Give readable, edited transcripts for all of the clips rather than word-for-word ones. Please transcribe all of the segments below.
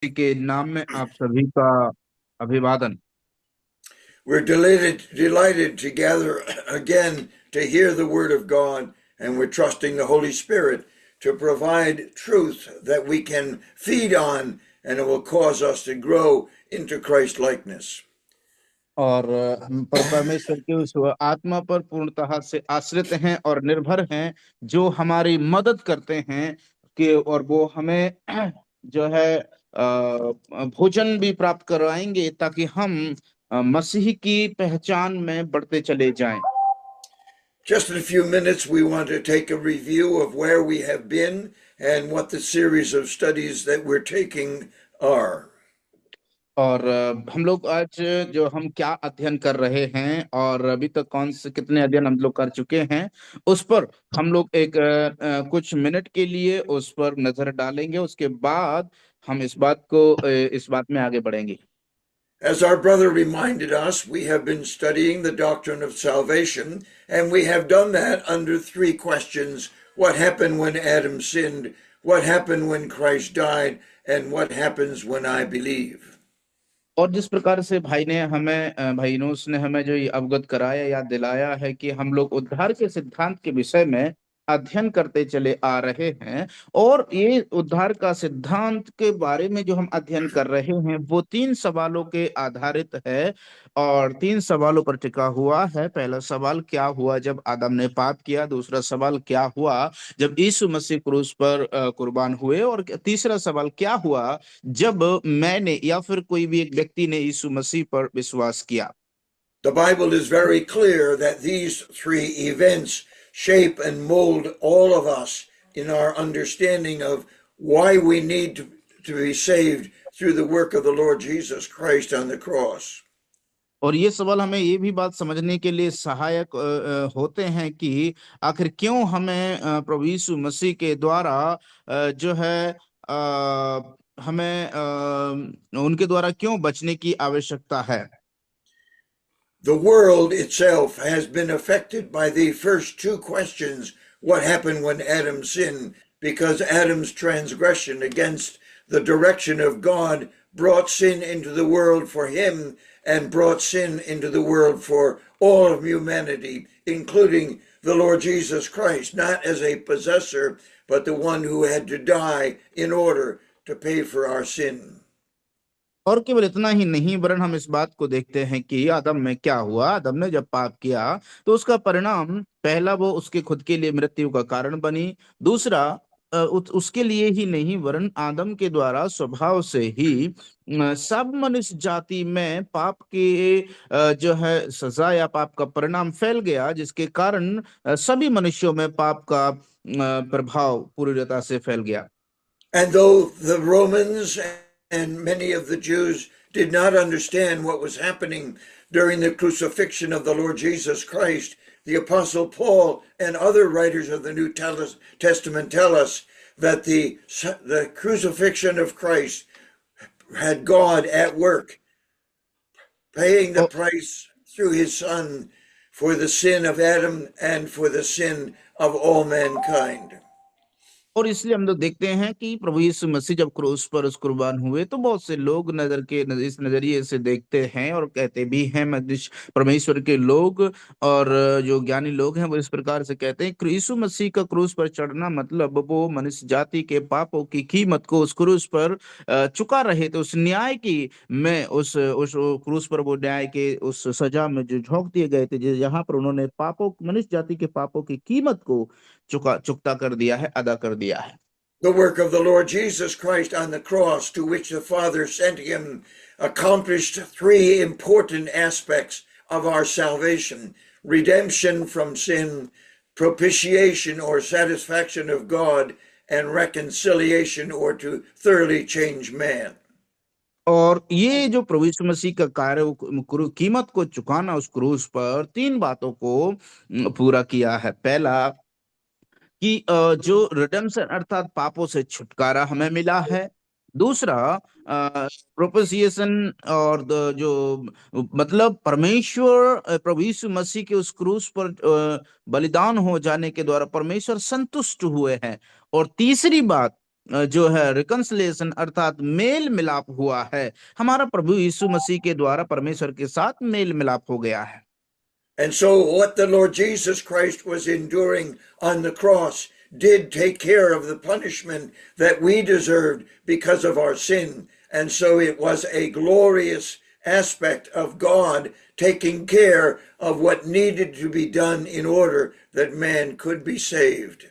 के नाम में आप सभी का अभिवादन। We're delighted to gather again to hear the Word of God, and we're trusting the Holy Spirit to provide truth that we can feed on, and it will cause us to grow into Christ likeness. और हम पर परमेश्वर के उस आत्मा पर पूर्णतः से आश्रित हैं और निर्भर हैं, जो हमारी मदद करते हैं कि और वो हमें जो है भोजन भी प्राप्त करवाएंगे, ताकि हम मसीह की पहचान में बढ़ते चले जाएं। Just in a few minutes, we want to take a review of where we have been and what the series of studies that we're taking are. और हम लोग आज जो हम क्या अध्ययन कर रहे हैं और अभी तक कौन से कितने अध्ययन हम लोग कर चुके हैं, उस पर हम लोग एक कुछ मिनट के लिए उस पर नजर डालेंगे। उसके बाद हम इस बात में आगे बढ़ेंगे। As our brother reminded us, we have been studying the doctrine of salvation, and we have done that under three questions. What happened when Adam sinned? What happened when Christ died? And what happens when I believe? और जिस प्रकार से भाई नूस ने हमें जो ये अवगत कराया या दिलाया है कि हम लोग उद्धार के सिद्धांत के विषय में अध्ययन करते चले आ रहे हैं, और ये उद्धार का सिद्धांत के बारे में जो हम अध्ययन कर रहे हैं वो तीन सवालों के आधारित है और तीन सवालों पर टिका हुआ है। पहला सवाल, क्या हुआ जब आदम ने पाप किया? दूसरा सवाल, क्या हुआ जब यीशु मसीह क्रूस पर कुर्बान हुए? और तीसरा सवाल, क्या हुआ जब मैंने या फिर कोई भी एक व्यक्ति ने यीशु मसीह पर विश्वास किया? The Bible is very clear that these three events shape and mold all of us in our understanding of why we need to be saved through the work of the Lord Jesus Christ on the cross. और ये सवाल हमें ये भी बात समझने के लिए सहायक होते हैं कि आखिर क्यों हमें प्रभु यीशु मसीह के द्वारा जो है हमें उनके द्वारा क्यों बचने की आवश्यकता है। The world itself has been affected by the first two questions. What happened when Adam sinned? Because Adam's transgression against the direction of God brought sin into the world for him and brought sin into the world for all of humanity, including the Lord Jesus Christ, not as a possessor, but the one who had to die in order to pay for our sin. और केवल इतना ही नहीं, वरन हम इस बात को देखते हैं कि आदम में क्या हुआ। आदम ने जब पाप किया तो उसका परिणाम, पहला वो उसके खुद के लिए मृत्यु का कारण बनी। दूसरा उसके लिए ही नहीं, वरन आदम के द्वारा स्वभाव से ही सब मनुष्य जाति में पाप के जो है सजा या पाप का परिणाम फैल गया, जिसके कारण सभी मनुष्यों में पाप का प्रभाव पूरी तरह से फैल गया। And though the Romans and many of the Jews did not understand what was happening during the crucifixion of the Lord Jesus Christ, the Apostle Paul and other writers of the New Testament tell us that the crucifixion of Christ had God at work, paying the price through his Son for the sin of Adam and for the sin of all mankind. और इसलिए हम लोग देखते हैं कि प्रभु यीशु मसीह जब क्रूस पर उस कुर्बान हुए तो बहुत से लोग इस नजरिए से देखते हैं और कहते भी हैं, परमेश्वर के लोग और जो ज्ञानी लोग हैं वो इस प्रकार से कहते हैं कि यीशु मसीह का क्रूस पर चढ़ना मतलब वो मनुष्य जाति के पापों की कीमत को उस क्रूस पर चुका रहे थे। उस न्याय की में उस क्रूस पर वो न्याय के उस सजा में जो झोंक दिए गए थे, जहां पर उन्होंने मनुष्य जाति के पापों की कीमत को चुकता कर दिया है, अदा कर दिया है। The work of the Lord Jesus Christ on the cross, to which the Father sent him, accomplished three important aspects of our salvation: redemption from sin, propitiation or satisfaction of God, and reconciliation or to thoroughly change man. और ये जो प्रभु यीशु मसीह का कार्य, कीमत को चुकाना उस क्रूस पर, तीन बातों को पूरा किया है। पहला कि जो रिडेम्पशन अर्थात पापों से छुटकारा हमें मिला है। दूसरा प्रोपिसिएशन, और जो मतलब परमेश्वर प्रभु यीशु मसीह के उस क्रूस पर बलिदान हो जाने के द्वारा परमेश्वर संतुष्ट हुए हैं। और तीसरी बात जो है रिकंसिलिएशन अर्थात मेल मिलाप हुआ है। हमारा प्रभु यीशु मसीह के द्वारा परमेश्वर के साथ मेल मिलाप हो गया है। And so, what the Lord Jesus Christ was enduring on the cross did take care of the punishment that we deserved because of our sin. And so, it was a glorious aspect of God taking care of what needed to be done in order that man could be saved.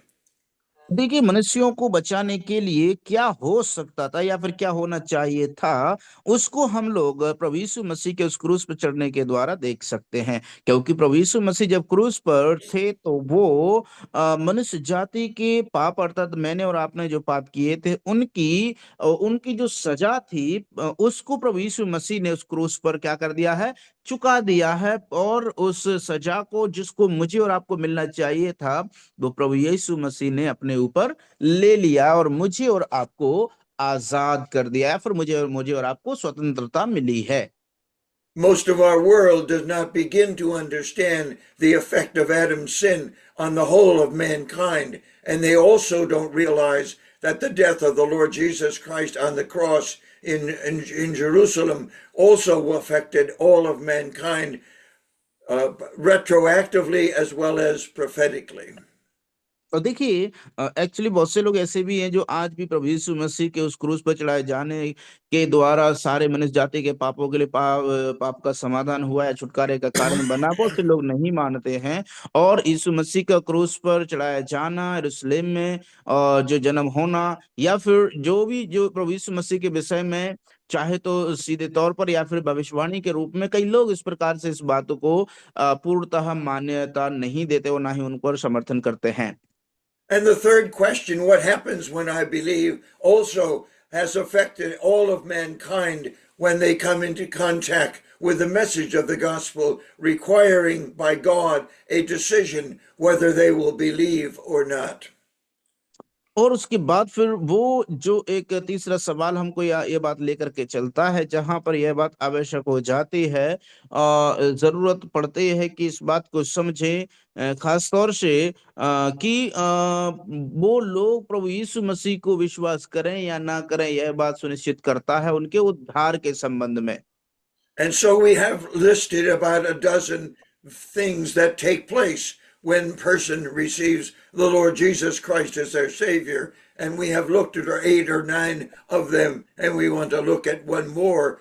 देखिए, मनुष्यों को बचाने के लिए क्या हो सकता था या फिर क्या होना चाहिए था, उसको हम लोग प्रभु यीशु मसीह के उस क्रूस पर चढ़ने के द्वारा देख सकते हैं। क्योंकि प्रभु यीशु मसीह जब क्रूस पर थे तो वो मनुष्य जाति के पाप अर्थात मैंने और आपने जो पाप किए थे उनकी जो सजा थी, उसको प्रभु यीशु मसीह ने उस क्रूस पर क्या कर दिया है, चुका दिया है। और उस सजा को जिसको मुझे और आपको मिलना चाहिए था, वो प्रभु यीशु मसीह ने अपने ऊपर ले लिया और मुझे और आपको आजाद कर दिया है। फिर मुझे और आपको स्वतंत्रता मिली है। Most of our world does not begin to understand the effect of Adam's sin on the whole of mankind. And they also don't realize that the death of the Lord Jesus Christ on the cross in Jerusalem also affected all of mankind retroactively as well as prophetically. और देखिए, actually बहुत से लोग ऐसे भी हैं जो आज भी प्रभु यीशु मसीह के उस क्रूस पर चढ़ाए जाने के द्वारा सारे मनुष्य जाति के पापों के लिए पाप का समाधान हुआ है, छुटकारे का कारण बना, बहुत से लोग नहीं मानते हैं। और यीशु मसीह का क्रूस पर चढ़ाया जाना, यरूशलेम में और जो जन्म होना, या फिर जो प्रभु यीशु मसीह के विषय में चाहे तो सीधे तौर पर या फिर भविष्यवाणी के रूप में, कई लोग इस प्रकार से इस बातों को पूर्णतः मान्यता नहीं देते और ना ही उनको समर्थन करते हैं। And the third question, what happens when I believe, also has affected all of mankind when they come into contact with the message of the gospel, requiring by God a decision whether they will believe or not. और उसके बाद फिर वो जो एक तीसरा सवाल हमको ये बात लेकर के चलता है, जहां पर यह बात आवश्यक हो जाती है, जरूरत पड़ती है कि इस बात को समझे, खास तौर से कि वो लोग प्रभु यीशु मसीह को विश्वास करें या ना करें, यह बात सुनिश्चित करता है उनके उद्धार के संबंध में। And so we have listed about a dozen things that take place when a person receives the Lord Jesus Christ as their Savior. And we have looked at 8 or 9 of them, and we want to look at one more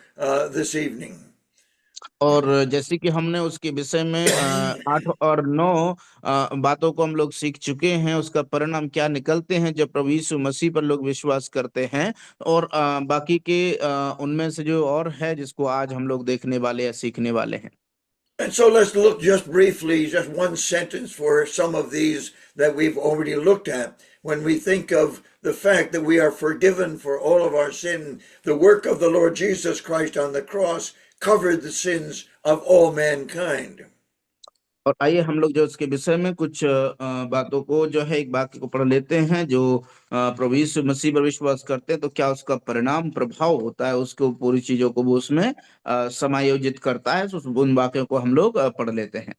this evening. और जैसे कि हमने उसके विषय में 8 और 9 बातों को हम लोग सीख चुके हैं, उसका परिणाम क्या निकलते हैं जब प्रभु यीशु मसीह पर लोग विश्वास करते हैं, और बाकी के उनमें से जो और है जिसको आज हम लोग देखने वाले या सीखने वाले हैं। And so let's look just briefly, just one sentence for some of these that we've already looked at. When we think of the fact that we are forgiven for all of our sin, the work of the Lord Jesus Christ on the cross covered the sins of all mankind. और आइए हम लोग जो उसके विषय में कुछ बातों को जो है एक वाक्य को पढ़ लेते हैं। जो प्रभु यीशु मसीह पर विश्वास करते हैं तो क्या उसका परिणाम प्रभाव होता है, उसको पूरी चीजों को वो उसमें समायोजित करता है। तो उन वाक्यों को हम लोग पढ़ लेते हैं।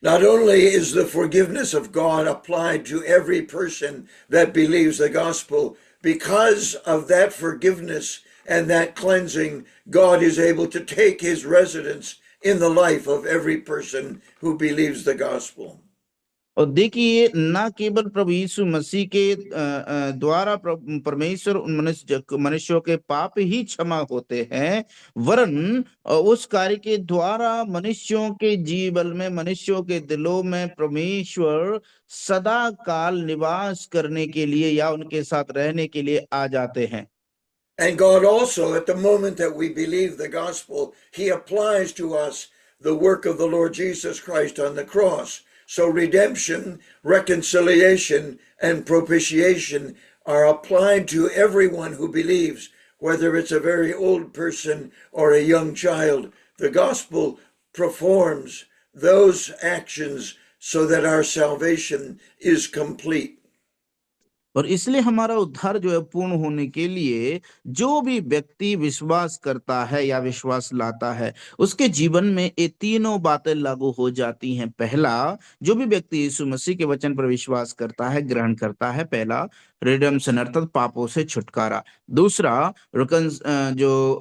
Not only is the forgiveness of God applied to every person that believes the gospel, because of that forgiveness and that cleansing, God is able to take his residence in the life of every person who believes the gospel. और देखिए, ना केवल प्रभु यीशु मसीह के द्वारा परमेश्वर उन मनुष्यों के पाप ही क्षमा होते हैं, वरन उस कार्य के द्वारा मनुष्यों के जीवन में, मनुष्यों के दिलों में परमेश्वर सदा काल निवास करने के लिए या उनके साथ रहने के लिए आ जाते हैं। And God also, at the moment that we believe the gospel, he applies to us the work of the Lord Jesus Christ on the cross. So redemption, reconciliation, and propitiation are applied to everyone who believes, whether it's a very old person or a young child. The gospel performs those actions so that our salvation is complete. और इसलिए हमारा उद्धार जो है पूर्ण होने के लिए जो भी व्यक्ति विश्वास करता है या विश्वास लाता है, उसके जीवन में ये तीनों बातें लागू हो जाती हैं। पहला, जो भी व्यक्ति यीशु मसीह के वचन पर विश्वास करता है, ग्रहण करता है, पहला रिडेम्पशन अर्थात पापों से छुटकारा। दूसरा, जो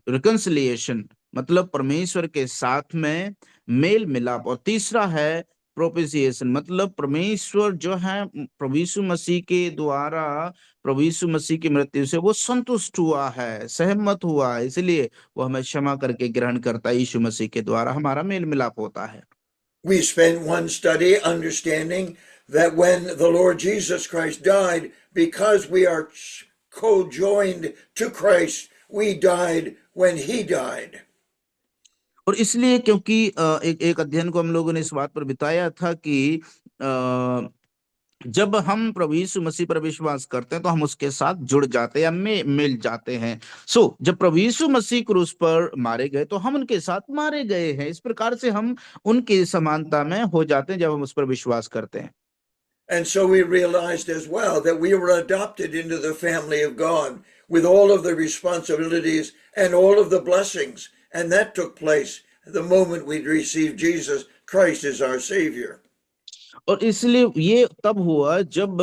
रिकंसिलिएशन मतलब परमेश्वर के साथ में मेल मिलाप। और तीसरा है प्रोपिसिएशन मतलब परमेश्वर जो है प्रभु यीशु मसीह के द्वारा, प्रभु यीशु मसीह की मृत्यु से वो संतुष्ट हुआ है, सहमत हुआ है, इसलिए वो हमें क्षमा करके ग्रहण करता है। यीशु मसीह के द्वारा हमारा मेल मिलाप होता है। We spent one study understanding that when the Lord Jesus Christ died, because we are co-joined to Christ, we died when he died. और इसलिए क्योंकि एक एक अध्ययन को हम लोगों ने इस बात पर बिताया था कि जब हम प्रभु यीशु मसीह पर विश्वास करते हैं तो हम उसके साथ जुड़ जाते हैं या मिल जाते हैं। जब प्रभु यीशु मसीह क्रूस पर मारे गए तो हम उनके साथ मारे गए हैं। इस प्रकार से हम उनकी समानता में हो जाते हैं जब हम उस पर विश्वास करते हैं। And so we realized as well that we were adopted into the family of God with all of the responsibilities and all of the blessings. And that took place the moment we received Jesus Christ as our Savior. और इसलिए ये तब हुआ जब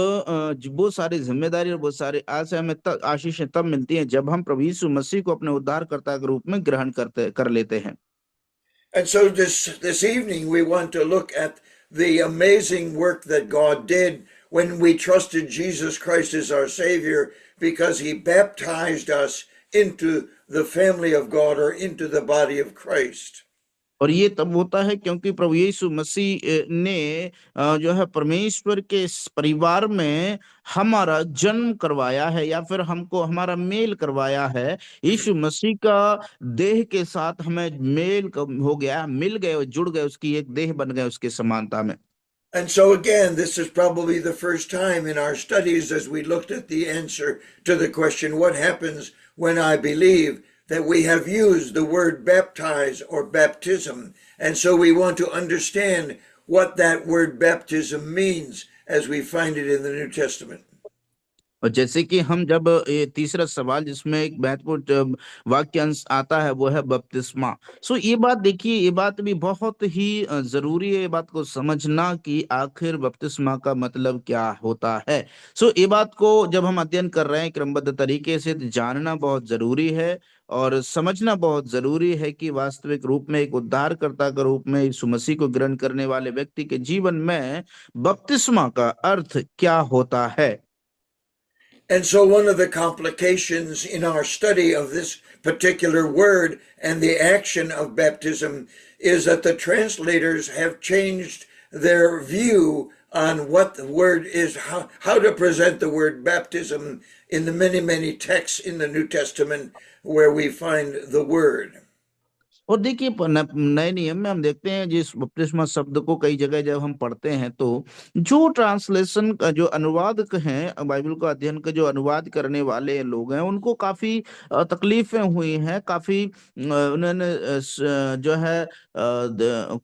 वो सारी जिम्मेदारी और वो सारे आशय हमें आशीषें तब मिलती हैं जब हम प्रभु यीशु मसीह को अपने उद्धारकर्ता के रूप में ग्रहण कर लेते हैं। And so this evening we want to look at the amazing work that God did when we trusted Jesus Christ as our Savior, because he baptized us into the family of God or into the body of Christ. और ये तब होता है क्योंकि प्रभु यीशु मसीह ने जो है परमेश्वर के इस परिवार में हमारा जन्म करवाया है या फिर हमको हमारा मेल करवाया है। यीशु मसीह का देह के साथ हमें मेल हो गया, मिल गए और जुड़ गए, उसकी एक देह बन गए उसकी समानता में। And so again, this is probably the first time in our studies as we looked at the answer to the question, what happens when I believe, that we have used the word baptize or baptism. And so we want to understand what that word baptism means as we find it in the New Testament. और जैसे कि हम जब ये तीसरा सवाल जिसमें एक महत्वपूर्ण वाक्य अंश आता है वो है बपतिस्मा। ये बात देखिए, ये बात भी बहुत ही जरूरी है ये बात को समझना कि आखिर बपतिस्मा का मतलब क्या होता है। ये बात को जब हम अध्ययन कर रहे हैं क्रमबद्ध तरीके से तो जानना बहुत जरूरी है और समझना बहुत जरूरी है कि वास्तविक रूप में एक उद्धारकर्ता के रूप में यीशु मसीह को ग्रहण करने वाले व्यक्ति के जीवन में बपतिस्मा का अर्थ क्या होता है। And so one of the complications in our study of this particular word and the action of baptism is that the translators have changed their view on what the word is, how to present the word baptism in the many, many texts in the New Testament where we find the word. और देखिए नए नियम में हम देखते हैं जिस बपतिस्मा शब्द को कई जगह जब हम पढ़ते हैं तो जो ट्रांसलेशन का जो अनुवादक हैं, बाइबल का अध्ययन का जो अनुवाद करने वाले लोग हैं, उनको काफी तकलीफें हुई हैं, काफी उन्होंने जो है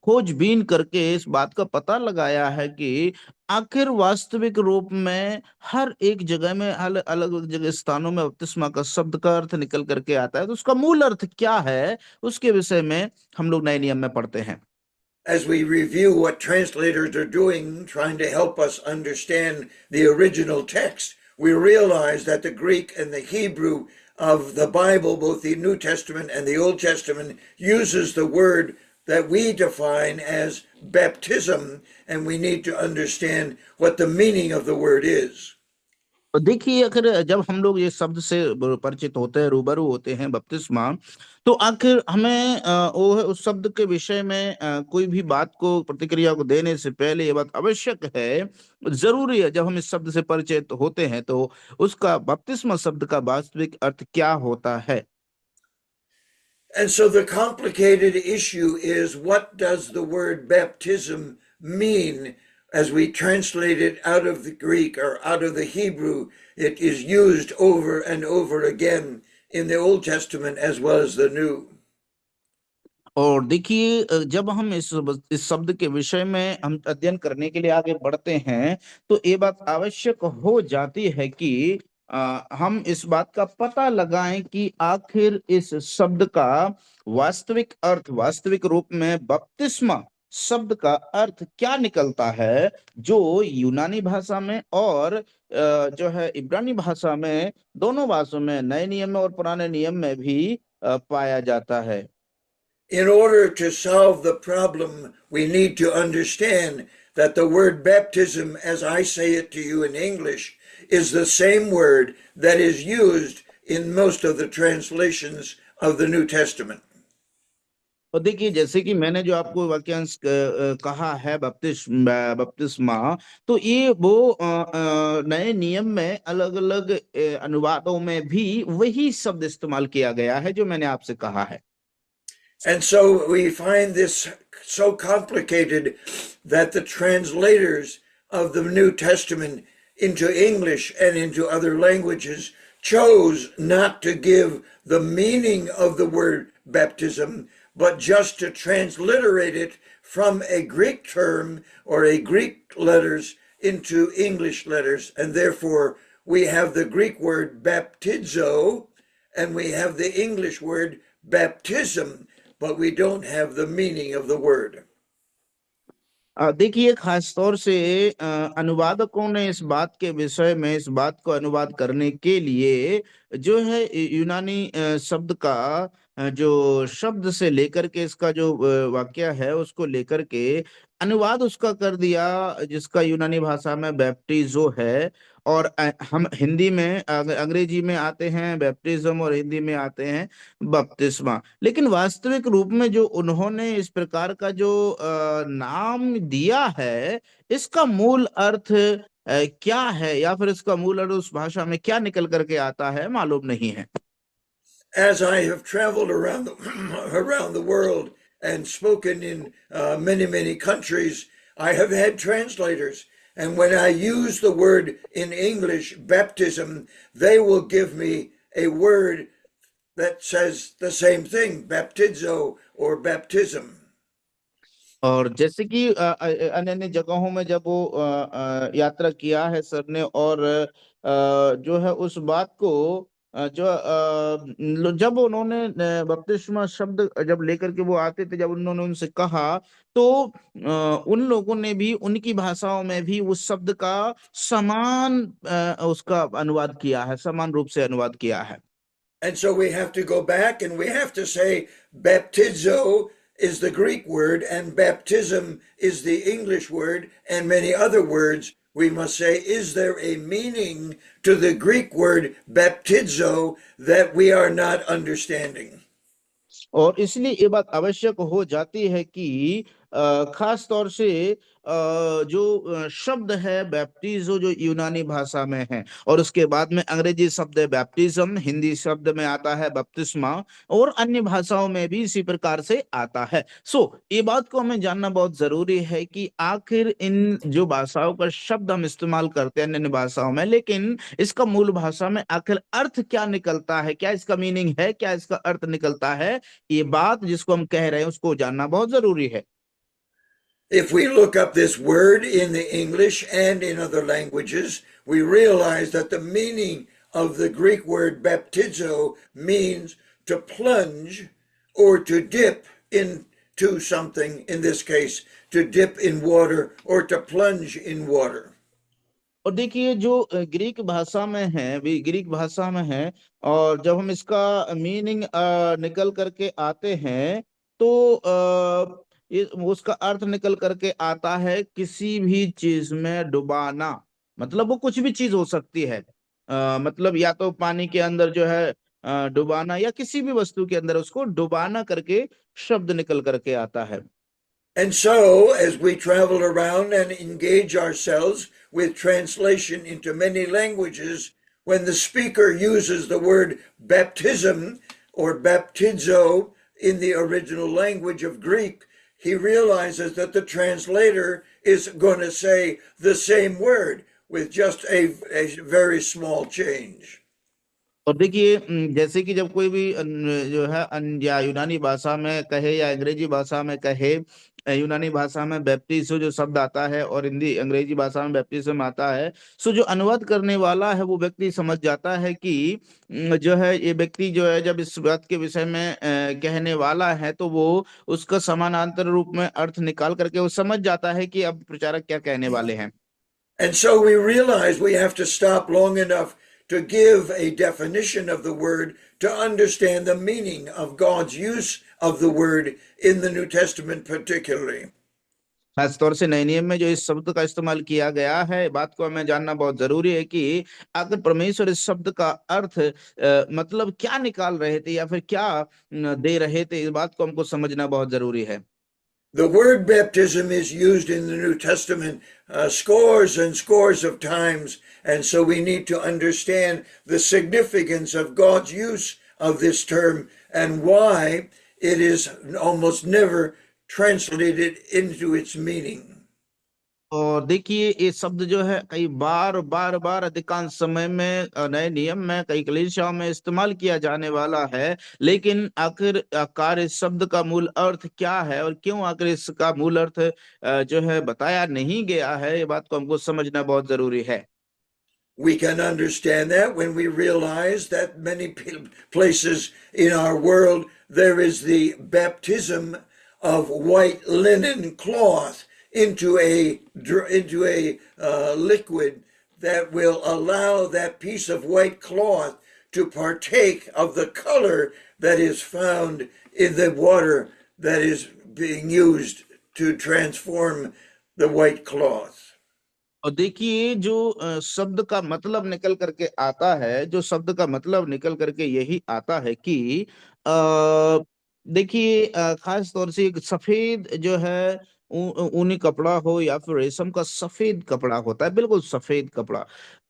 खोजबीन करके इस बात का पता लगाया है कि आखिर वास्तविक रूप में हर एक जगह में अलग अलग जगह स्थानों में बपतिस्मा का शब्द का अर्थ निकल करके आता है, तो उसका मूल अर्थ क्या है उसके विषय में हम लोग नए नियम में पढ़ते हैं। As we review what translators are doing, trying to help us understand the original text, we realize that the Greek and the Hebrew of the Bible, both the New Testament and the Old Testament, uses the word that we define as baptism, and we need to understand what the meaning of the word is. और देखिए, अगर जब हम लोग ये शब्द से परिचित होते हैं, रूबरू होते हैं बपतिस्मा, तो आखिर हमें वो उस शब्द के विषय में कोई भी बात को प्रतिक्रिया को देने से पहले ये बात आवश्यक है, जरूरी है, जब हम इस शब्द से परिचित होते हैं तो उसका बपतिस्मा शब्द का वास्तविक अर्थ क्या होता है। And so the complicated issue is, what does the word baptism mean? As we translate it out of the Greek or out of the Hebrew, it is used over and over again in the Old Testament as well as the New. और देखिए जब हम इस शब्द के विषय में हम अध्ययन करने के लिए आगे बढ़ते हैं तो ये बात आवश्यक हो जाती है कि हम इस बात का पता लगाएं कि आखिर इस शब्द का वास्तविक अर्थ, वास्तविक रूप में बपतिस्मा शब्द का अर्थ क्या निकलता है, जो यूनानी भाषा में और जो है इब्रानी भाषा में, दोनों भाषाओं में, नए नियम में और पुराने नियम में भी पाया जाता है। In order to solve the problem, we need to understand that the word baptism, as I say it to you in English, is the same word that is used in most of the translations of the New Testament. और देखिए जैसे कि मैंने जो आपको वाक्यांश कहा है बपतिस्मा, तो ये वो नए नियम में अलग अलग अनुवादों में भी वही शब्द इस्तेमाल किया गया है जो मैंने आपसे कहा है। And so we find this so complicated that the translators of the New Testament into English and into other languages chose not to give the meaning of the word baptism, but just to transliterate it from a Greek term or a Greek letters into English letters. And therefore, we have the Greek word baptizo and we have the English word baptism, but we don't have the meaning of the word. देखिए खास तौर से अनुवादकों ने इस बात के विषय में, इस बात को अनुवाद करने के लिए जो है यूनानी शब्द का जो शब्द से लेकर के इसका जो वाक्य है उसको लेकर के अनुवाद उसका कर दिया, जिसका यूनानी भाषा में बैप्टिजो है। और हम हिंदी में अंग्रेजी में आते हैं बैप्टिज्म और हिंदी में आते हैं बपतिस्मा। लेकिन वास्तविक रूप में जो उन्होंने इस प्रकार का जो नाम दिया है, इसका मूल अर्थ क्या है या फिर इसका मूल अर्थ उस भाषा में क्या निकल करके आता है मालूम नहीं है। As I have traveled around around the world and spoken in many countries, I have had translators. And when I use the word in English, baptism, they will give me a word that says the same thing, baptizo or baptism. और जैसे कि अन्य अन्य जगहों में जब वो यात्रा किया है सर ने, और जो है उस बात को जब उन्होंने बपतिस्मा शब्द जब लेकर के वो आते थे, जब उन्होंने उनसे कहा तो उन लोगों ने भी उनकी भाषाओं में भी उस शब्द का समान उसका अनुवाद किया है, समान रूप से अनुवाद किया है। And so we have to go back and we have to say baptizo is the Greek word and baptism is the English word, and many other words. We must say, is there a meaning to the Greek word baptizo that we are not understanding? और इसलिए ये बात आवश्यक हो जाती है कि खास तौर से जो शब्द है बैप्टिजो जो यूनानी भाषा में है, और उसके बाद में अंग्रेजी शब्द है बैप्टिज्म, हिंदी शब्द में आता है बपतिस्मा, और अन्य भाषाओं में भी इसी प्रकार से आता है। ये बात को हमें जानना बहुत जरूरी है कि आखिर इन जो भाषाओं का शब्द हम इस्तेमाल करते हैं अन्य भाषाओं में, लेकिन इसका मूल भाषा में आखिर अर्थ क्या निकलता है, क्या इसका मीनिंग है, क्या इसका अर्थ निकलता है, ये बात जिसको हम कह रहे हैं उसको जानना बहुत जरूरी है। If we look up this word in the English and in other languages, we realize that the meaning of the Greek word baptizo means to plunge or to dip into something, in this case, to dip in water or to plunge in water. और देखिए जो Greek भाषा में है, भी Greek भाषा में है, और जब हम इसका मीनिंग निकल करके आते हैं तो ये उसका अर्थ निकल करके आता है किसी भी चीज में डुबाना। मतलब वो कुछ भी चीज हो सकती है, मतलब या तो पानी के अंदर जो है डुबाना, या किसी भी वस्तु के अंदर उसको डुबाना करके शब्द निकल करके आता है। And so, as we travel around and engage ourselves with translation into many languages, when the speaker uses the word baptism or baptizo in the original language of Greek, he realizes that the translator is going to say the same word with just a very small change. और देखिए जैसे कि जब कोई भी जो है या यूनानी भाषा में कहे या अंग्रेजी भाषा में कहे, यूनानी भाषा में बैप्टिस्म जो शब्द आता है और हिंदी अंग्रेजी भाषा में बैप्टिज्म आता है, सो जो अनुवाद करने वाला है वो व्यक्ति समझ जाता है कि जो है ये व्यक्ति जो है जब इस बात के विषय में कहने वाला है तो वो उसका समानांतर रूप में अर्थ निकाल करके वो समझ जाता है कि अब प्रचारक क्या कहने वाले हैं। And so we realize we have to stop long enough to give a definition of the word to understand the meaning of God's use of the word in the New Testament, particularly. खास तौर से नए नियम में जो इस शब्द का इस्तेमाल किया गया है, बात को हमें जानना बहुत जरूरी है कि आखिर परमेश्वर इस शब्द का अर्थ मतलब क्या निकाल रहे थे या फिर क्या दे रहे थे, इस बात को हमको समझना बहुत जरूरी है। The word baptism is used in the New Testament scores and scores of times, and so we need to understand the significance of God's use of this term and why it is almost never translated into its meaning. और देखिए ये शब्द जो है कई बार बार बार अधिकांश समय में नए नियम में कई कलीसियाओं में इस्तेमाल किया जाने वाला है, लेकिन आखिर इस शब्द का मूल अर्थ क्या है और क्यों आखिर इसका मूल अर्थ जो है बताया नहीं गया है, ये बात को हमको समझना बहुत जरूरी है। We can understand that when we realize that many places in our world there is the baptism of white linen cloth into a liquid that will allow that piece of white cloth to partake of the color that is found in the water that is being used to transform the white cloth. और देखिए जो शब्द का मतलब निकल करके आता है, जो शब्द का मतलब निकल करके यही आता है कि देखिए खास तौर से एक सफेद जो है ऊनी कपड़ा हो या फिर रेशम का सफेद कपड़ा होता है, बिल्कुल सफेद कपड़ा।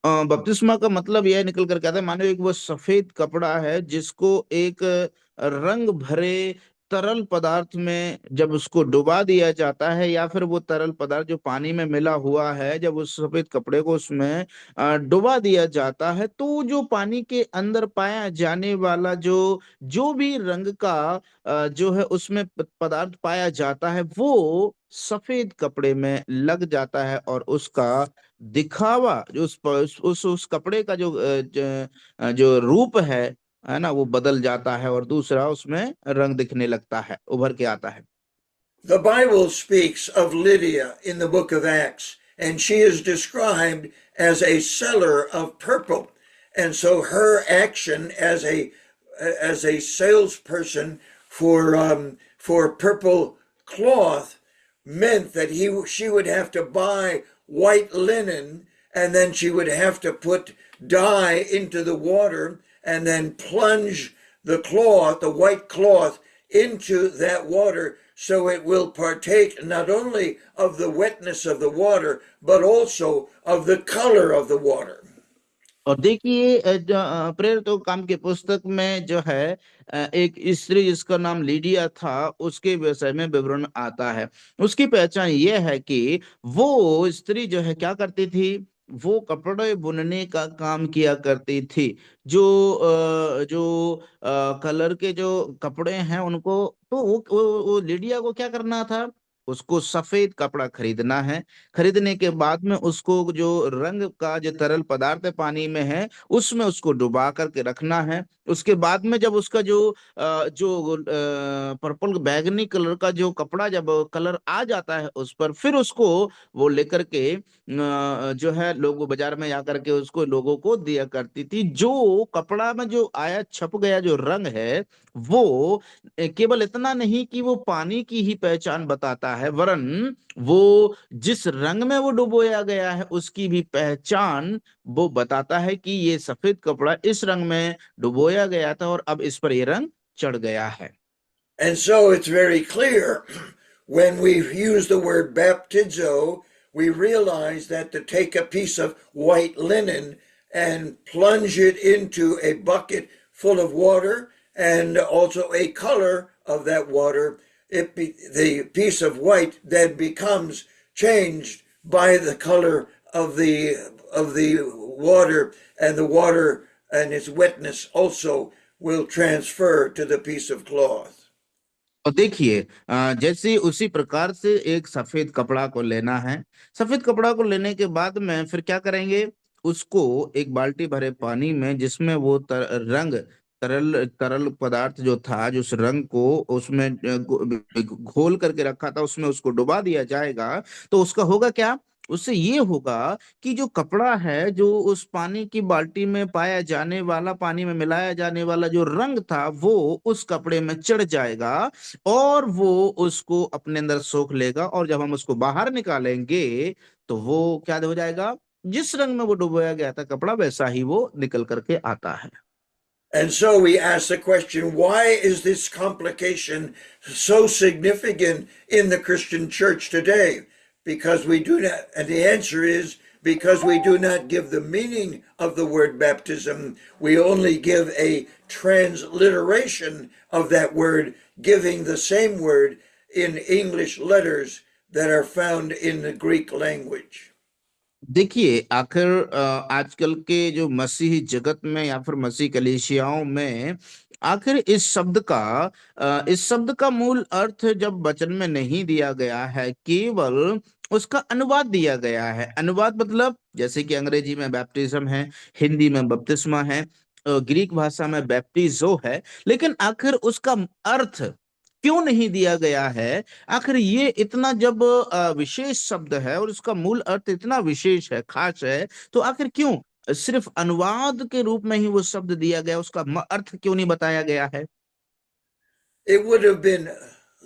बपतिस्मा का मतलब यह निकल करके आता है, मानो एक वो सफेद कपड़ा है जिसको एक रंग भरे तरल पदार्थ में जब उसको डुबा दिया जाता है या फिर वो तरल पदार्थ जो पानी में मिला हुआ है जब उस सफेद कपड़े को उसमें डुबा दिया जाता है, तो जो पानी के अंदर पाया जाने वाला जो जो भी रंग का जो है उसमें पदार्थ पाया जाता है वो सफेद कपड़े में लग जाता है और उसका दिखावा जो उस कपड़े का जो रूप है ना, वो बदल जाता है और दूसरा उसमें रंग दिखने लगता है, उभर के आता है। The Bible speaks of Lydia in the book of Acts, and she is described as a seller of purple. And so her action as a salesperson for purple cloth meant that she would have to buy white linen, and then she would have to put dye into the water and then plunge the cloth, the white cloth, into that water so it will partake not only of the wetness of the water but also of the color of the water. और देखिए प्रेरितों काम की पुस्तक में जो है एक स्त्री जिसका नाम लीडिया था उसके विषय में विवरण आता है। उसकी पहचान ये है कि वो स्त्री जो है क्या करती थी, वो कपड़े बुनने का काम किया करती थी। जो कलर के जो कपड़े हैं उनको, तो वो लीडिया को क्या करना था, उसको सफेद कपड़ा खरीदना है। खरीदने के बाद में उसको जो रंग का जो तरल पदार्थ पानी में है उसमें उसको डुबा करके रखना है। उसके बाद में जब उसका जो पर्पल बैगनी कलर का जो कपड़ा जब कलर आ जाता है उस पर, फिर उसको वो लेकर के जो है लोग बाजार में जाकर के उसको लोगों को दिया करती थी। जो कपड़ा में जो आया छप गया जो रंग है वो केवल इतना नहीं कि वो पानी की ही पहचान बताता है, वरन वो जिस रंग में वो डुबोया गया है उसकी भी पहचान वो बताता है कि ये सफेद कपड़ा इस रंग में डुबोया गया था और अब इस पर ये रंग चढ़ गया है। And so it's very clear when we use the word baptizo, we realize that to take a piece of white linen and plunge it into a bucket full of water and also a color of that water, the piece of white then becomes changed by the color of the water, and the water and its wetness also will transfer to the piece of cloth. और देखिए, जैसे उसी प्रकार से एक सफेद कपड़ा को लेना है। सफेद कपड़ा को लेने के बाद में फिर क्या करेंगे? उसको एक बाल्टी भरे पानी में, जिसमें वो रंग, तरल तरल पदार्थ जो था, जो उस रंग को उसमें घोल करके रखा था, उसमें उसको डुबा दिया जाएगा। तो उसका होगा क्या? उससे ये होगा कि जो कपड़ा है, जो उस पानी की बाल्टी में पाया जाने वाला, पानी में मिलाया जाने वाला जो रंग था, वो उस कपड़े में चढ़ जाएगा और वो उसको अपने अंदर सोख लेगा। और जब हम उसको बाहर निकालेंगे तो वो क्या हो जाएगा? जिस रंग में वो डुबोया गया था कपड़ा, वैसा ही वो निकल करके आता है। And so we ask the question, why is this complication so significant in the Christian church today? Because we do not, and the answer is because we do not give the meaning of the word baptism. We only give a transliteration of that word, giving the same word in English letters that are found in the Greek language. देखिए, आखिर आजकल के जो मसीही जगत में या फिर मसीह कलीसियाओं में, आखिर इस शब्द का मूल अर्थ जब वचन में नहीं दिया गया है, केवल उसका अनुवाद दिया गया है। अनुवाद मतलब जैसे कि अंग्रेजी में बैप्टिज्म है, हिंदी में बपतिस्मा है, ग्रीक भाषा में बैप्टिजो है। लेकिन आखिर उसका अर्थ क्यों नहीं दिया गया है? आखिर ये इतना जब विशेष शब्द है और उसका मूल अर्थ इतना विशेष है, खास है, तो आखिर क्यों सिर्फ अनुवाद के रूप में ही वो शब्द दिया गया? उसका अर्थ क्यों नहीं बताया गया है? It would have been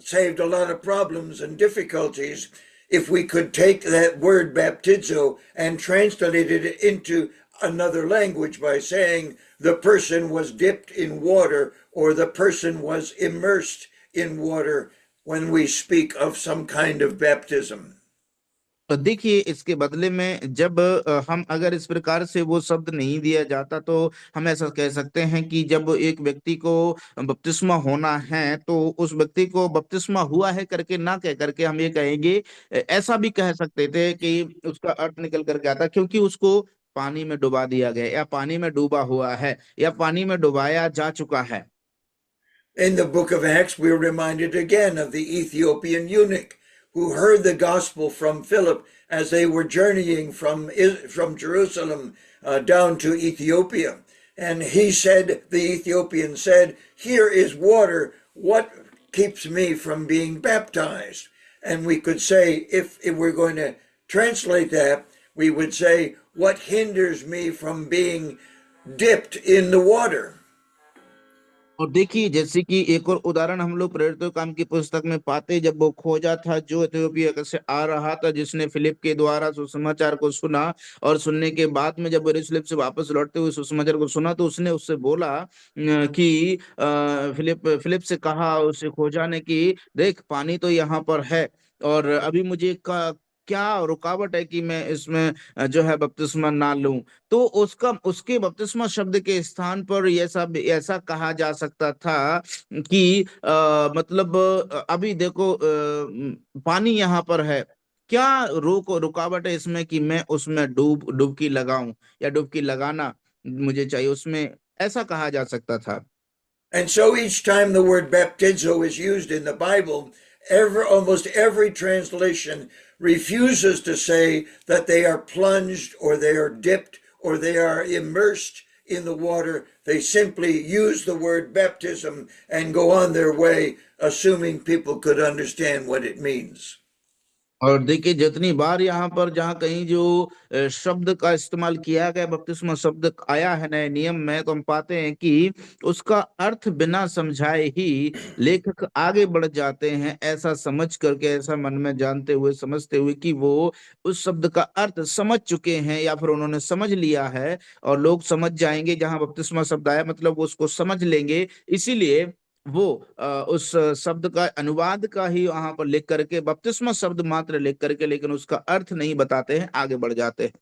saved a lot of problems and difficulties if we could take that word baptizo and translate it into another language by saying the person was dipped in water or the person was immersed in water when we speak of some kind of baptism. तो देखिए, इसके बदले में जब हम अगर इस प्रकार से वो शब्द नहीं दिया जाता, तो हम ऐसा कह सकते हैं कि जब एक व्यक्ति को बपतिस्मा होना है, तो उस व्यक्ति को बपतिस्मा हुआ है करके ना कह करके हम ये कहेंगे, ऐसा भी कह सकते थे कि उसका अर्थ निकल करके आता, क्योंकि उसको पानी में डुबा दिया गया, या पानी में डूबा हुआ है, या पानी में डुबाया जा चुका है। In the book of Acts, we're reminded again of the Ethiopian eunuch who heard the gospel from Philip as they were journeying from Jerusalem down to Ethiopia. And the Ethiopian said, "Here is water. What keeps me from being baptized?" And we could say, if we're going to translate that, we would say, "What hinders me from being dipped in the water?" और देखिए, जैसे कि एक और उदाहरण हम लोग प्रेरितों के काम की पुस्तक में पाते, जब वो खोजा था जो इथियोपिया से आ रहा था, जिसने फिलिप के द्वारा सुसमाचार को सुना, और सुनने के बाद में जब वो यरूशलेम से वापस लौटते हुए सुसमाचार को सुना, तो उसने उससे बोला कि फिलिप से कहा, उसे खोजा ने कि देख, पानी तो यहाँ पर है, और अभी मुझे क्या रुकावट है कि मैं इसमें जो है बपतिस्मा ना लूं? तो उसके बपतिस्मा शब्द के स्थान पर ऐसा कहा जा सकता था कि मतलब अभी देखो, पानी यहाँ पर है, क्या रुकावट है इसमें कि मैं उसमें डुबकी लगाऊं, या डुबकी लगाना मुझे चाहिए उसमें, ऐसा कहा जा सकता था। And so each time the word baptizo is used in the Bible, almost every translation refuses to say that they are plunged or they are dipped or they are immersed in the water. They simply use the word baptism and go on their way, assuming people could understand what it means. और देखिए, जितनी बार यहाँ पर जहाँ कहीं जो शब्द का इस्तेमाल किया गया, बपतिस्मा शब्द आया है नए नियम में, तो हम पाते हैं कि उसका अर्थ बिना समझाए ही लेखक आगे बढ़ जाते हैं, ऐसा समझ करके, ऐसा मन में जानते हुए, समझते हुए कि वो उस शब्द का अर्थ समझ चुके हैं, या फिर उन्होंने समझ लिया है। और लोग समझ जाएंगे, जहां बपतिस्मा शब्द आया मतलब वो उसको समझ लेंगे, इसीलिए वो उस शब्द का अनुवाद का ही वहां पर लिख करके, बपतिस्मा शब्द मात्र लिख करके, लेकिन उसका अर्थ नहीं बताते हैं, आगे बढ़ जाते हैं।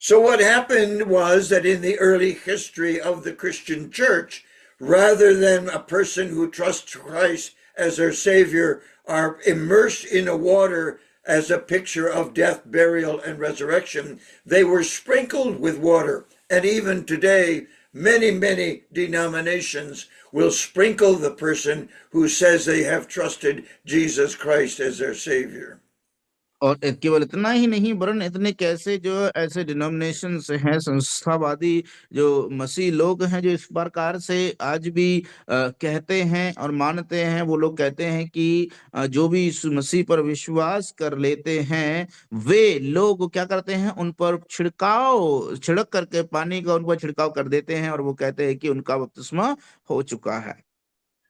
So what happened was that in the early history of the Christian church, rather than a person who trusts Christ as their savior are immersed in a water as a picture of death, burial, and resurrection, they were sprinkled with water. And even today, many denominations will sprinkle the person who says they have trusted Jesus Christ as their Savior. और केवल इतना ही नहीं वरन इतने कैसे जो ऐसे denominations हैं, संस्थावादी जो मसीह लोग हैं, जो इस प्रकार से आज भी कहते हैं और मानते हैं। वो लोग कहते हैं कि जो भी यीशु मसीह पर विश्वास कर लेते हैं वे लोग क्या करते हैं, उन पर छिड़क करके पानी का उन पर छिड़काव कर देते हैं और वो कहते हैं कि उनका बपतिस्मा हो चुका है।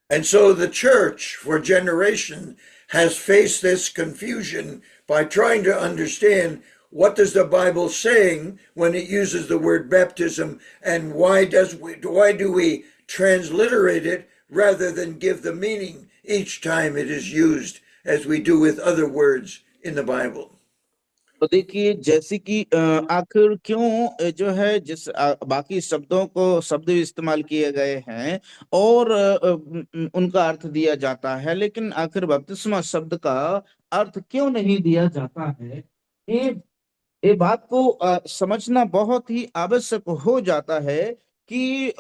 And so the church for generations has faced this confusion by trying to understand what does the Bible saying when it uses the word baptism, and why do we transliterate it rather than give the meaning each time it is used as we do with other words in the Bible. तो देखिए जैसे कि आखिर क्यों जो है जिस बाकी शब्दों को शब्द भी इस्तेमाल किए गए हैं और उनका अर्थ दिया जाता है, लेकिन आखिर बपतिस्मा शब्द का अर्थ क्यों नहीं दिया जाता है, ये ये बात को समझना बहुत ही आवश्यक हो जाता है कि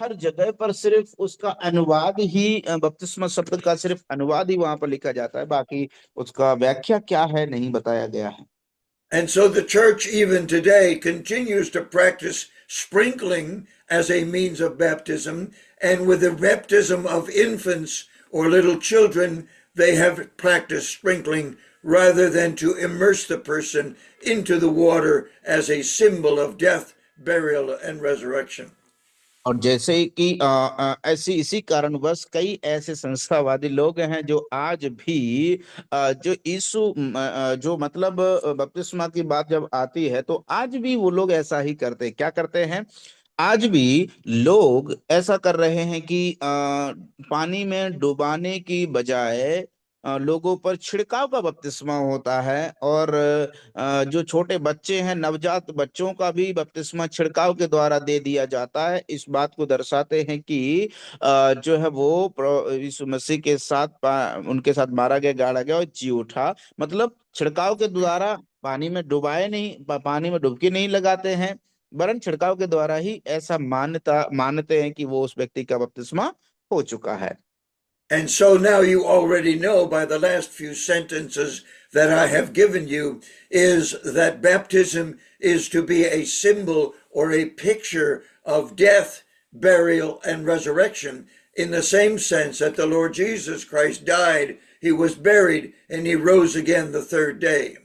हर जगह पर सिर्फ उसका अनुवाद ही बपतिस्मा शब्द का सिर्फ अनुवाद ही वहां पर लिखा जाता है, बाकी उसका व्याख्या क्या है नहीं बताया गया है। And so the church even today continues to practice sprinkling as a means of baptism, and with the baptism of infants or little children, they have practiced sprinkling rather than to immerse the person into the water as a symbol of death, burial, and resurrection. और जैसे कि ऐसी इसी कारणवश कई ऐसे संस्थावादी लोग हैं जो आज भी जो जो मतलब बपतिस्मा की बात जब आती है तो आज भी वो लोग ऐसा ही करते हैं। क्या करते हैं, आज भी लोग ऐसा कर रहे हैं कि पानी में डुबाने की बजाय लोगों पर छिड़काव का बपतिस्मा होता है, और जो छोटे बच्चे हैं, नवजात बच्चों का भी बपतिस्मा छिड़काव के द्वारा दे दिया जाता है। इस बात को दर्शाते हैं कि जो है वो यीशु मसीह के साथ उनके साथ मारा गया, गाड़ा गया और जी उठा। मतलब छिड़काव के द्वारा पानी में डुबाए नहीं, पानी में डुबकी नहीं लगाते हैं, वरन छिड़काव के द्वारा ही ऐसा मानते हैं कि वो उस व्यक्ति का बपतिस्मा हो चुका है। And so now you already know by the last few sentences that I have given you is that baptism is to be a symbol or a picture of death, burial, and resurrection, in the same sense that the Lord Jesus Christ died, he was buried, and he rose again the third day.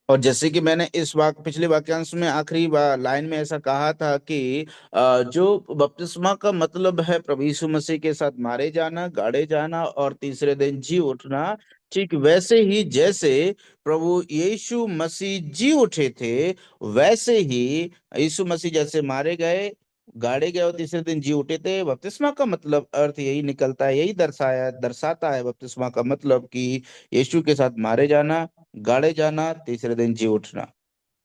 और जैसे कि मैंने इस पिछले वाक्यांश में आखिरी line में ऐसा कहा था कि जो बपतिस्मा का मतलब है प्रभु यीशु मसीह के साथ मारे जाना, गाड़े जाना और तीसरे दिन जी उठना, ठीक वैसे ही जैसे प्रभु यीशु मसीह जी उठे थे वैसे ही यीशु मसीह जैसे मारे गए, गाड़े गए और तीसरे दिन जी उठे थे। बपतिस्मा का मतलब अर्थ यही निकलता है, यही दर्शाता है बपतिस्मा का मतलब कि यीशु के साथ मारे जाना, गाड़े जाना, तीसरे दिन जी उठना।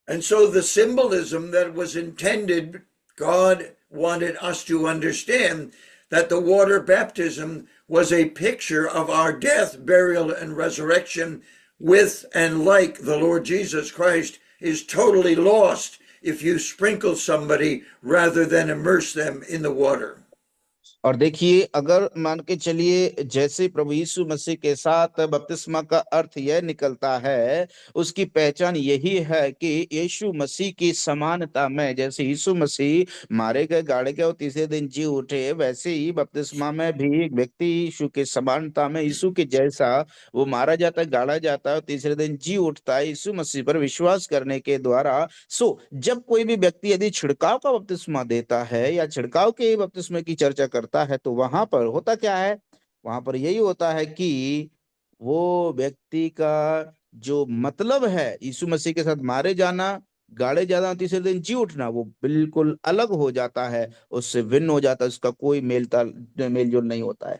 And so the symbolism that was intended, God wanted us to understand that the water baptism was a picture of our death, burial, and resurrection with and like the Lord Jesus Christ is totally lost if you sprinkle somebody rather than immerse them in the water. और देखिए अगर मान के चलिए जैसे प्रभु यीशु मसीह के साथ बपतिस्मा का अर्थ यह निकलता है, उसकी पहचान यही है कि यीशु मसीह की समानता में, जैसे यीशु मसीह मारे गए, गाड़े गए और तीसरे दिन जी उठे, वैसे ही बपतिस्मा में भी एक व्यक्ति यीशु के समानता में यीशु के जैसा वो मारा जाता है, गाड़ा जाता है और तीसरे दिन जी उठता है यीशु मसीह पर विश्वास करने के द्वारा। जब कोई भी व्यक्ति यदि छिड़काव का बपतिस्मा देता है या छिड़काव के बपतिस्मे की चर्चा करता है तो वहां पर होता क्या है, वहां पर यही होता है कि वो व्यक्ति का जो मतलब है यीशु मसीह के साथ मारे जाना, गाड़े जाना, तीसरे दिन जी उठना, वो बिल्कुल अलग हो जाता है, उससे भिन्न हो जाता है, उसका कोई मेलजोल नहीं होता है।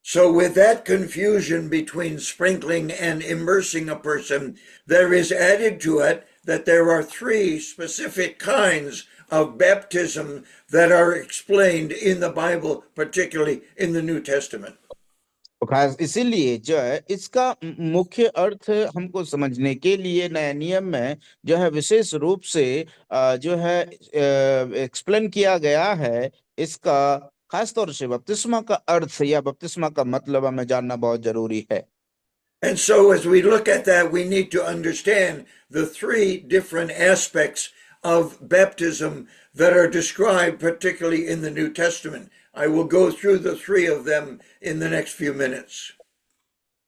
So with that confusion between sprinkling and immersing a person, there is added to it that there are three specific kinds of baptism that are explained in the Bible, particularly in the New Testament. तो खास इसीलिए जो है इसका मुख्य अर्थ हमको समझने के लिए नया नियम में जो है विशेष रूप से जो है एक्सप्लेन किया गया है। इसका खास तौर से बपतिस्मा का अर्थ या बपतिस्मा का मतलब हमें जानना बहुत जरूरी है। And so, as we look at that, we need to understand the three different aspects of baptism that are described, particularly in the New Testament. I will go through the three of them in the next few minutes.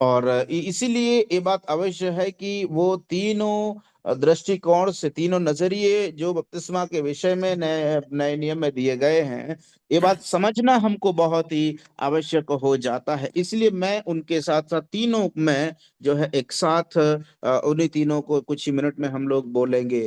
और इसीलिए ये बात अवश्य है कि वो तीनों दृष्टिकोण से तीनों नजरिए जो बपतिस्मा के विषय में नए नए नियम में दिए गए हैं, ये बात समझना हमको बहुत ही आवश्यक हो जाता है। इसलिए मैं उनके साथ साथ तीनों में जो है एक साथ उन्हीं तीनों को कुछ ही मिनट में हम लोग बोलेंगे।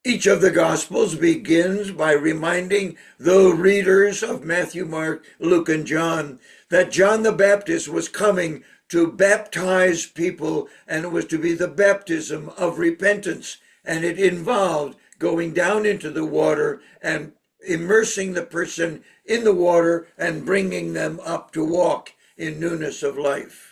Each of the Gospels begins by reminding the readers of Matthew, Mark, Luke, and John that John the Baptist was coming to baptize people, and it was to be the baptism of repentance. And it involved going down into the water and immersing the person in the water and bringing them up to walk in newness of life.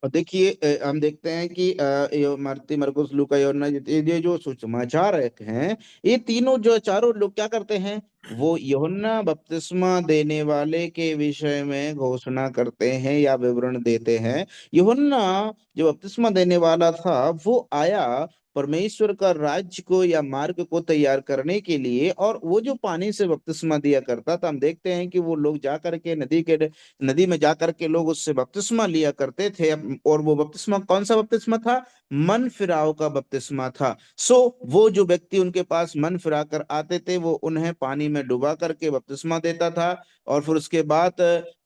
और देखिए हम देखते हैं कि मरती मरकुस लूका यूहन्ना ये जो सुसमाचार हैं, ये तीनों जो चारों लोग क्या करते हैं, वो यूहन्ना बपतिस्मा देने वाले के विषय में घोषणा करते हैं या विवरण देते हैं। यूहन्ना जो बपतिस्मा देने वाला था वो आया परमेश्वर का राज्य को या मार्ग को तैयार करने के लिए, और वो जो पानी से बपतिस्मा दिया करता था, हम देखते हैं कि वो लोग जाकर के नदी में जाकर के लोग उससे बपतिस्मा लिया करते थे। और वो बपतिस्मा कौन सा बपतिस्मा था? मन फिराव का बपतिस्मा था। वो जो व्यक्ति उनके पास मन फिरा कर आते थे वो उन्हें पानी में डुबा करके बपतिस्मा देता था, और फिर उसके बाद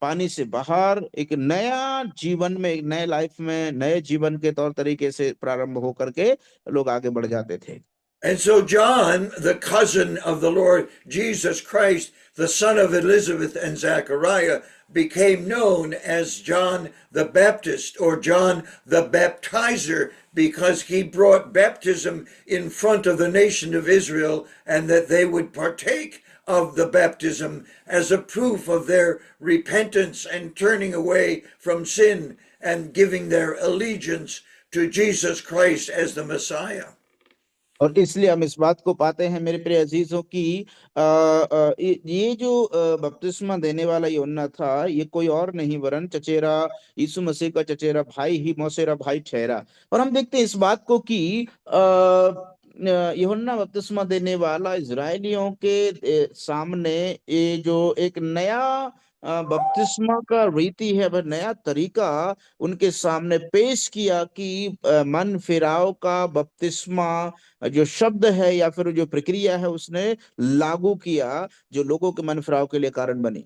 पानी से बाहर एक नया जीवन में, एक नए लाइफ में, नए जीवन के तौर तरीके से प्रारंभ होकर के लोग आगे बढ़ जाते थे। And so, John, the cousin of the Lord Jesus Christ, the son of Elizabeth and Zachariah, became known as John the Baptist or John the Baptizer because he brought baptism in front of the nation of Israel, and that they would partake of the baptism as a proof of their repentance and turning away from sin and giving their allegiance to Jesus Christ as the Messiah. और इसलिए हम इस बात को पाते हैं मेरे प्रिय अजीजों की ये जो बपतिस्मा देने वाला यूहन्ना था, ये कोई और नहीं वरन चचेरा यीशु मसीह का चचेरा भाई ही मौसेरा भाई ठहरा। और हम देखते हैं इस बात को कि यूहन्ना बपतिस्मा देने वाला इजरायलियों के सामने ये जो एक नया बपतिस्मा का रीति है, वह नया तरीका उनके सामने पेश किया कि मन फिराव का बपतिस्मा जो शब्द है या फिर जो प्रक्रिया है उसने लागू किया, जो लोगों के मन फिराव के लिए कारण बनी।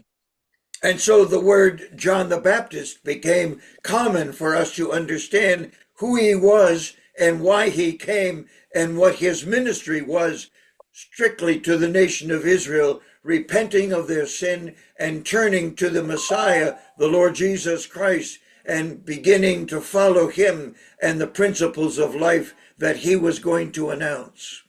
And so the word John the Baptist became common for us to understand who he was and why he came and what his ministry was strictly to the nation of Israel, repenting of their sin and turning to the Messiah, the Lord Jesus Christ, and beginning to follow him and the principles of life that he was going to announce.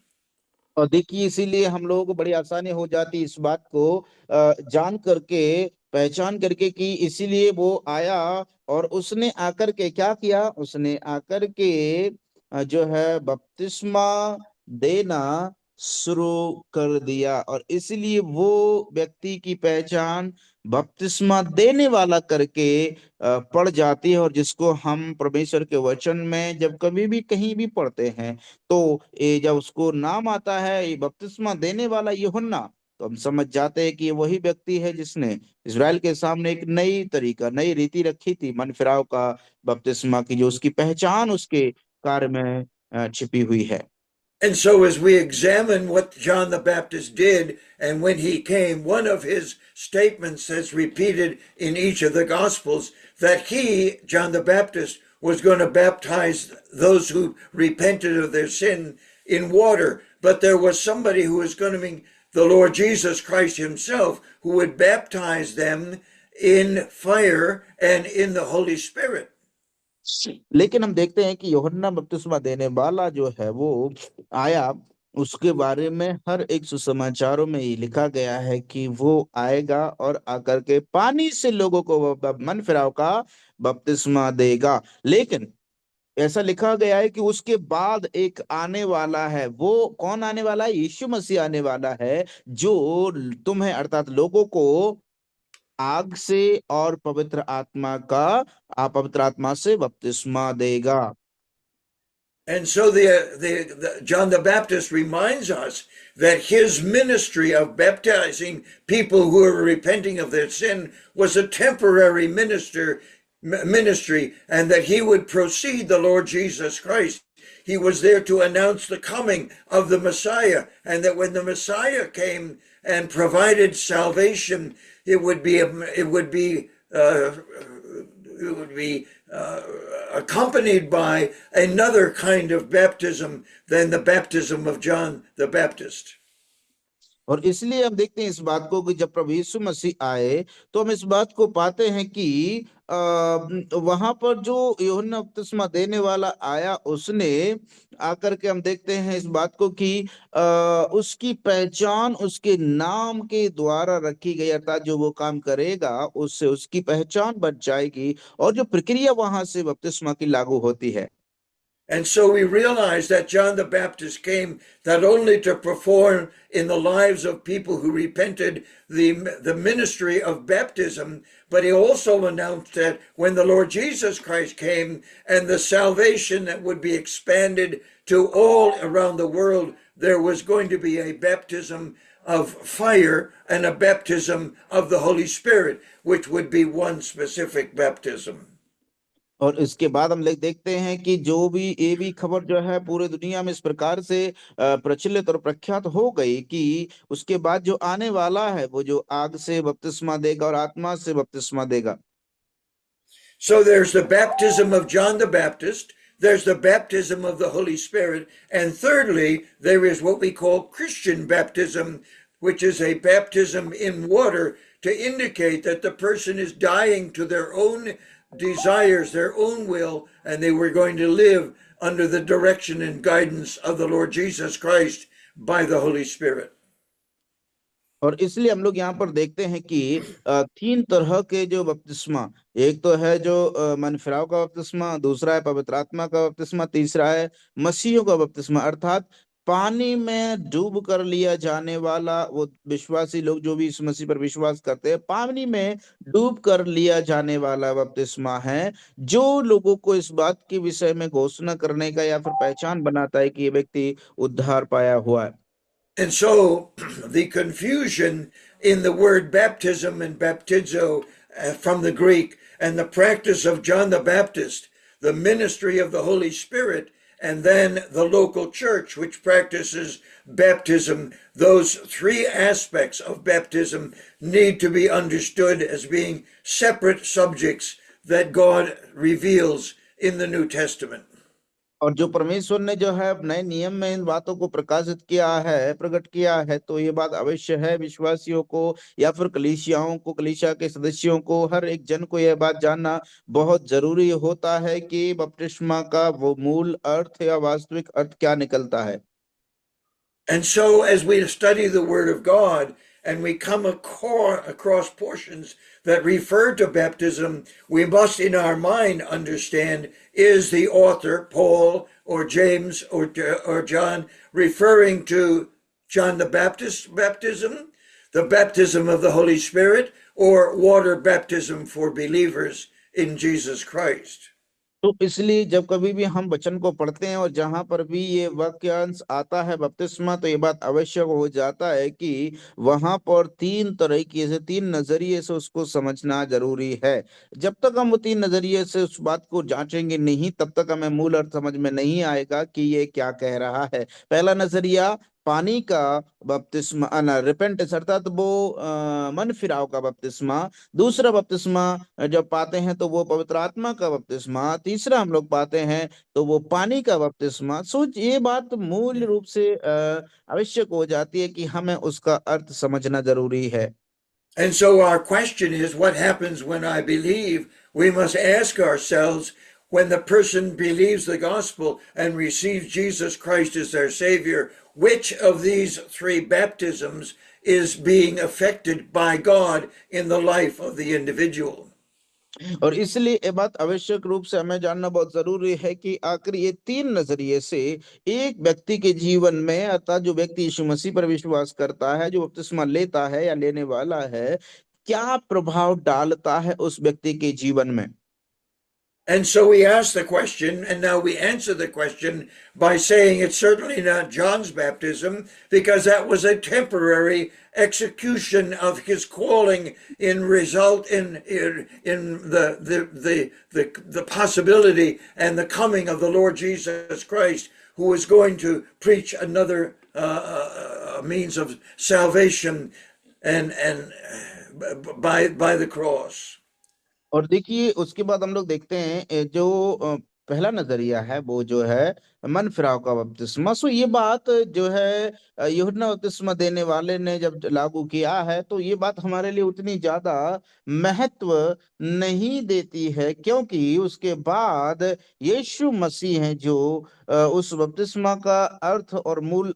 और देखिए इसीलिए हम लोगों को बड़ी आसानी हो जाती इस बात को जान करके, पहचान करके कि इसीलिए वो आया और उसने आकर के क्या किया, उसने आकर के जो है बपतिस्मा देना शुरू कर दिया। और इसलिए वो व्यक्ति की पहचान बपतिस्मा देने वाला करके पड़ जाती है। और जिसको हम परमेश्वर के वचन में जब कभी भी कहीं भी पढ़ते हैं, तो ये जब उसको नाम आता है ये बपतिस्मा देने वाला यूहन्ना, तो हम समझ जाते हैं कि ये वही व्यक्ति है जिसने इज़राइल के सामने एक नई तरीका, नई रीति रखी थी मन फिराव का बपतिस्मा की, जो उसकी पहचान उसके कार्य में छिपी हुई है। And so, as we examine what John the Baptist did and when he came, one of his statements that's repeated in each of the Gospels that he, John the Baptist, was going to baptize those who repented of their sin in water. But there was somebody who was going to be the Lord Jesus Christ himself who would baptize them in fire and in the Holy Spirit. लेकिन हम देखते हैं कि यूहन्ना बपतिस्मा देने वाला जो है वो आया उसके बारे में हर एक सुसमाचारों में ये लिखा गया है कि वो आएगा और आकर के पानी से लोगों को मन फिराव का बपतिस्मा देगा। लेकिन ऐसा लिखा गया है कि उसके बाद एक आने वाला है। वो कौन आने वाला है? यीशु मसीह आने वाला है, जो तुम्हें अर्थात लोगों को आग से और पवित्र आत्मा से बपतिस्मा देगा। And so the John the Baptist reminds us that his ministry of baptizing people who are repenting of their sin was a temporary ministry, and that he would precede the Lord Jesus Christ. He was there to announce the coming of the Messiah, and that when the Messiah came and provided salvation, it would be accompanied by another kind of baptism than the baptism of John the Baptist. और इसलिए हम देखते हैं इस बात को कि जब प्रभु यीशु मसीह आए तो हम इस बात को पाते हैं कि वहां पर जो यूहन्ना बपतिस्मा देने वाला आया, उसने आकर के हम देखते हैं इस बात को कि उसकी पहचान उसके नाम के द्वारा रखी गई, अर्थात जो वो काम करेगा उससे उसकी पहचान बच जाएगी, और जो प्रक्रिया वहां से बपतिस्मा की लागू होती है। And so we realize that John the Baptist came not only to perform in the lives of people who repented the ministry of baptism, but he also announced that when the Lord Jesus Christ came and the salvation that would be expanded to all around the world, there was going to be a baptism of fire and a baptism of the Holy Spirit, which would be one specific baptism. और इसके बाद हम लोग देखते हैं कि जो भी ये भी खबर जो है पूरे दुनिया में इस प्रकार से प्रचलित और प्रख्यात हो गई कि उसके बाद जो आने वाला है वो जो आग से बपतिस्मा देगा और आत्मा से बपतिस्मा देगा। So there's the baptism of John the Baptist, there's the baptism of the Holy Spirit, and thirdly, there is what we call Christian baptism, which is a baptism in water to indicate that the person is dying to their own desires, their own will, and they were going to live under the direction and guidance of the Lord Jesus Christ by the Holy Spirit. और इसलिए हम लोग यहाँ पर देखते हैं कि तीन तरह के जो बपतिस्मा, एक तो है जो मन फिराव का बपतिस्मा, दूसरा है पवित्र आत्मा का बपतिस्मा, तीसरा है मसीहों का बपतिस्मा, अर्थात पानी में डूब कर लिया जाने वाला। वो विश्वासी लोग जो भी इस मसीह पर विश्वास करते हैं, पानी में डूब कर लिया जाने वाला बपतिस्मा है, जो लोगों को इस बात के विषय में घोषणा करने का या फिर पहचान बनाता है कि ये व्यक्ति उद्धार पाया हुआ है। And so the confusion in the word baptism and baptizo from the Greek, and the practice of John the Baptist, the ministry of the Holy Spirit, and then the local church, which practices baptism, those three aspects of baptism need to be understood as being separate subjects that God reveals in the New Testament. और जो परमेश्वर ने जो है नए नियम में इन बातों को प्रकाशित किया है, प्रकट किया है, तो ये बात अवश्य है विश्वासियों को या फिर कलीसियाओं को, कलीसिया के सदस्यों को, हर एक जन को यह बात जानना बहुत जरूरी होता है कि बपतिस्मा का वो मूल अर्थ या वास्तविक अर्थ क्या निकलता है। And so as we study the Word of God and we come across portions that refer to baptism, we must in our mind understand, is the author, Paul or James or John, referring to John the Baptist's baptism, the baptism of the Holy Spirit, or water baptism for believers in Jesus Christ? तो इसलिए जब कभी भी हम वचन को पढ़ते हैं और जहां पर भी ये वाक्यांश आता है बपतिस्मा, तो ये बात आवश्यक हो जाता है कि वहां पर तीन तरीके से, तीन नजरिए से उसको समझना जरूरी है। जब तक हम वो तीन नजरिए से उस बात को जांचेंगे नहीं, तब तक हमें मूल अर्थ समझ में नहीं आएगा कि ये क्या कह रहा है। पहला नजरिया पानी का बपतिस्मा, रिपेंटेंस, अर्थात वो मन फिराव का बपतिस्मा। दूसरा बपतिस्मा जब पाते हैं तो वो पवित्र आत्मा का बपतिस्मा। तीसरा हम लोग पाते हैं तो वो पानी का बपतिस्मा। सोच, ये बात मूल रूप से आवश्यक हो जाती है कि हमें उसका अर्थ समझना जरूरी है। And so our question is, what happens when I believe? We must ask ourselves, when the person believes the gospel and receives Jesus Christ as their Savior, which of these three baptisms is being affected by God in the life of the individual? और इसलिए ये बात आवश्यक रूप से हमें जानना बहुत जरूरी है कि आखिर ये तीन नजरिए से एक व्यक्ति के जीवन में, अर्थात जो व्यक्ति यीशु मसीह पर विश्वास करता है, जो बपतिस्मा लेता है या लेने वाला है, क्या प्रभाव डालता है उस व्यक्ति के जीवन में। And so we ask the question, and now we answer the question by saying it's certainly not John's baptism, because that was a temporary execution of his calling in result in the possibility and the coming of the Lord Jesus Christ, who was going to preach another means of salvation and by the cross. और देखिए उसके बाद हम लोग देखते हैं जो पहला नजरिया है वो जो है मन फिराव का बपतिस्मा। सो ये बात जो है यूहन्ना बपतिस्मा देने वाले ने जब लागू किया है, तो ये बात हमारे लिए उतनी ज्यादा महत्व नहीं देती है, क्योंकि उसके बाद यीशु मसीह है जो उस बपतिस्मा का अर्थ और मूल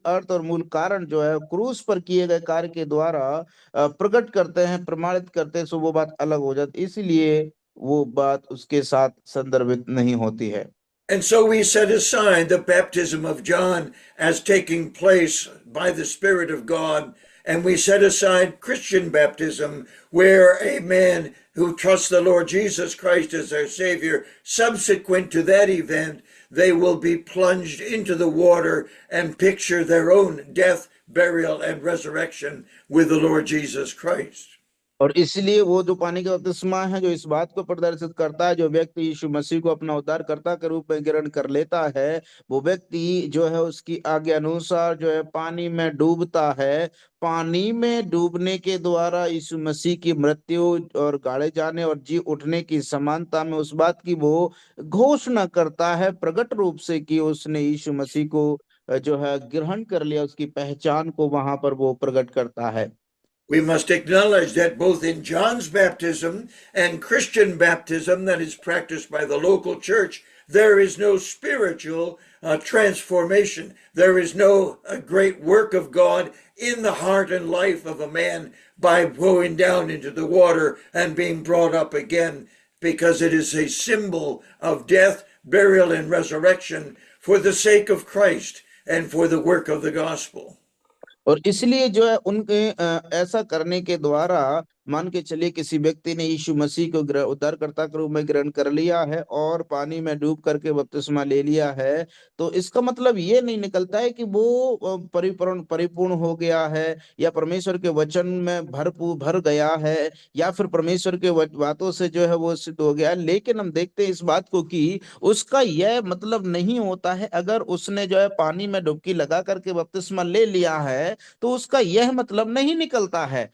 कारण जो है क्रूस पर किए गए कार्य के द्वारा प्रकट करते हैं, प्रमाणित करते हैं। सो वो बात अलग हो जाती, इसीलिए वो बात उसके साथ संदर्भित नहीं होती है। And so we set aside the baptism of John as taking place by the Spirit of God, and we set aside Christian baptism, where a man who trusts the Lord Jesus Christ as their Savior, subsequent to that event, they will be plunged into the water and picture their own death, burial, and resurrection with the Lord Jesus Christ. और इसलिए वो जो पानी का बपतिस्मा है, जो इस बात को प्रदर्शित करता है, जो व्यक्ति यीशु मसीह को अपना उद्धारकर्ता के रूप में ग्रहण कर लेता है, वो व्यक्ति जो है उसकी आज्ञा अनुसार जो है पानी में डूबता है। पानी में डूबने के द्वारा यीशु मसीह की मृत्यु और गाड़े जाने और जी उठने की समानता में उस बात की वो घोषणा करता है प्रकट रूप से कि उसने यीशु मसीह को जो है ग्रहण कर लिया, उसकी पहचान को वहां पर वो प्रकट करता है। We must acknowledge that both in John's baptism and Christian baptism that is practiced by the local church, there is no spiritual transformation. There is no great work of God in the heart and life of a man by going down into the water and being brought up again, because it is a symbol of death, burial, and resurrection for the sake of Christ and for the work of the gospel. और इसलिए जो है उनके ऐसा करने के द्वारा मान के चलिए किसी व्यक्ति ने यीशु मसीह को उद्धारकर्ता के रूप में ग्रहण कर लिया है और पानी में डूब करके बपतिस्मा ले लिया है, तो इसका मतलब ये नहीं निकलता है कि वो परिपूर्ण हो गया है या परमेश्वर के वचन में भर गया है या फिर परमेश्वर के बातों से जो है वो सिद्ध हो गया है। लेकिन हम देखते हैं इस बात को कि उसका यह मतलब नहीं होता है। अगर उसने जो है पानी में डुबकी लगा करके बपतिस्मा ले लिया है, तो उसका यह मतलब नहीं निकलता है।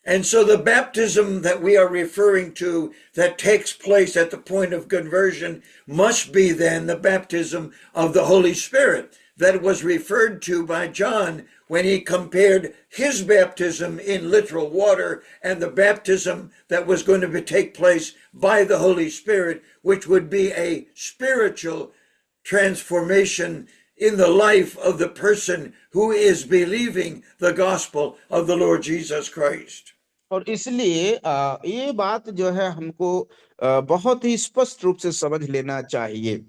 And so the baptism that we are referring to that takes place at the point of conversion must be then the baptism of the Holy Spirit that was referred to by John when he compared his baptism in literal water and the baptism that was going to take place by the Holy Spirit, which would be a spiritual transformation in the life of the person who is believing the gospel of the Lord Jesus Christ. और इसलिए ये बात जो है हमको बहुत ही स्पष्ट रूप से समझ लेना चाहिए।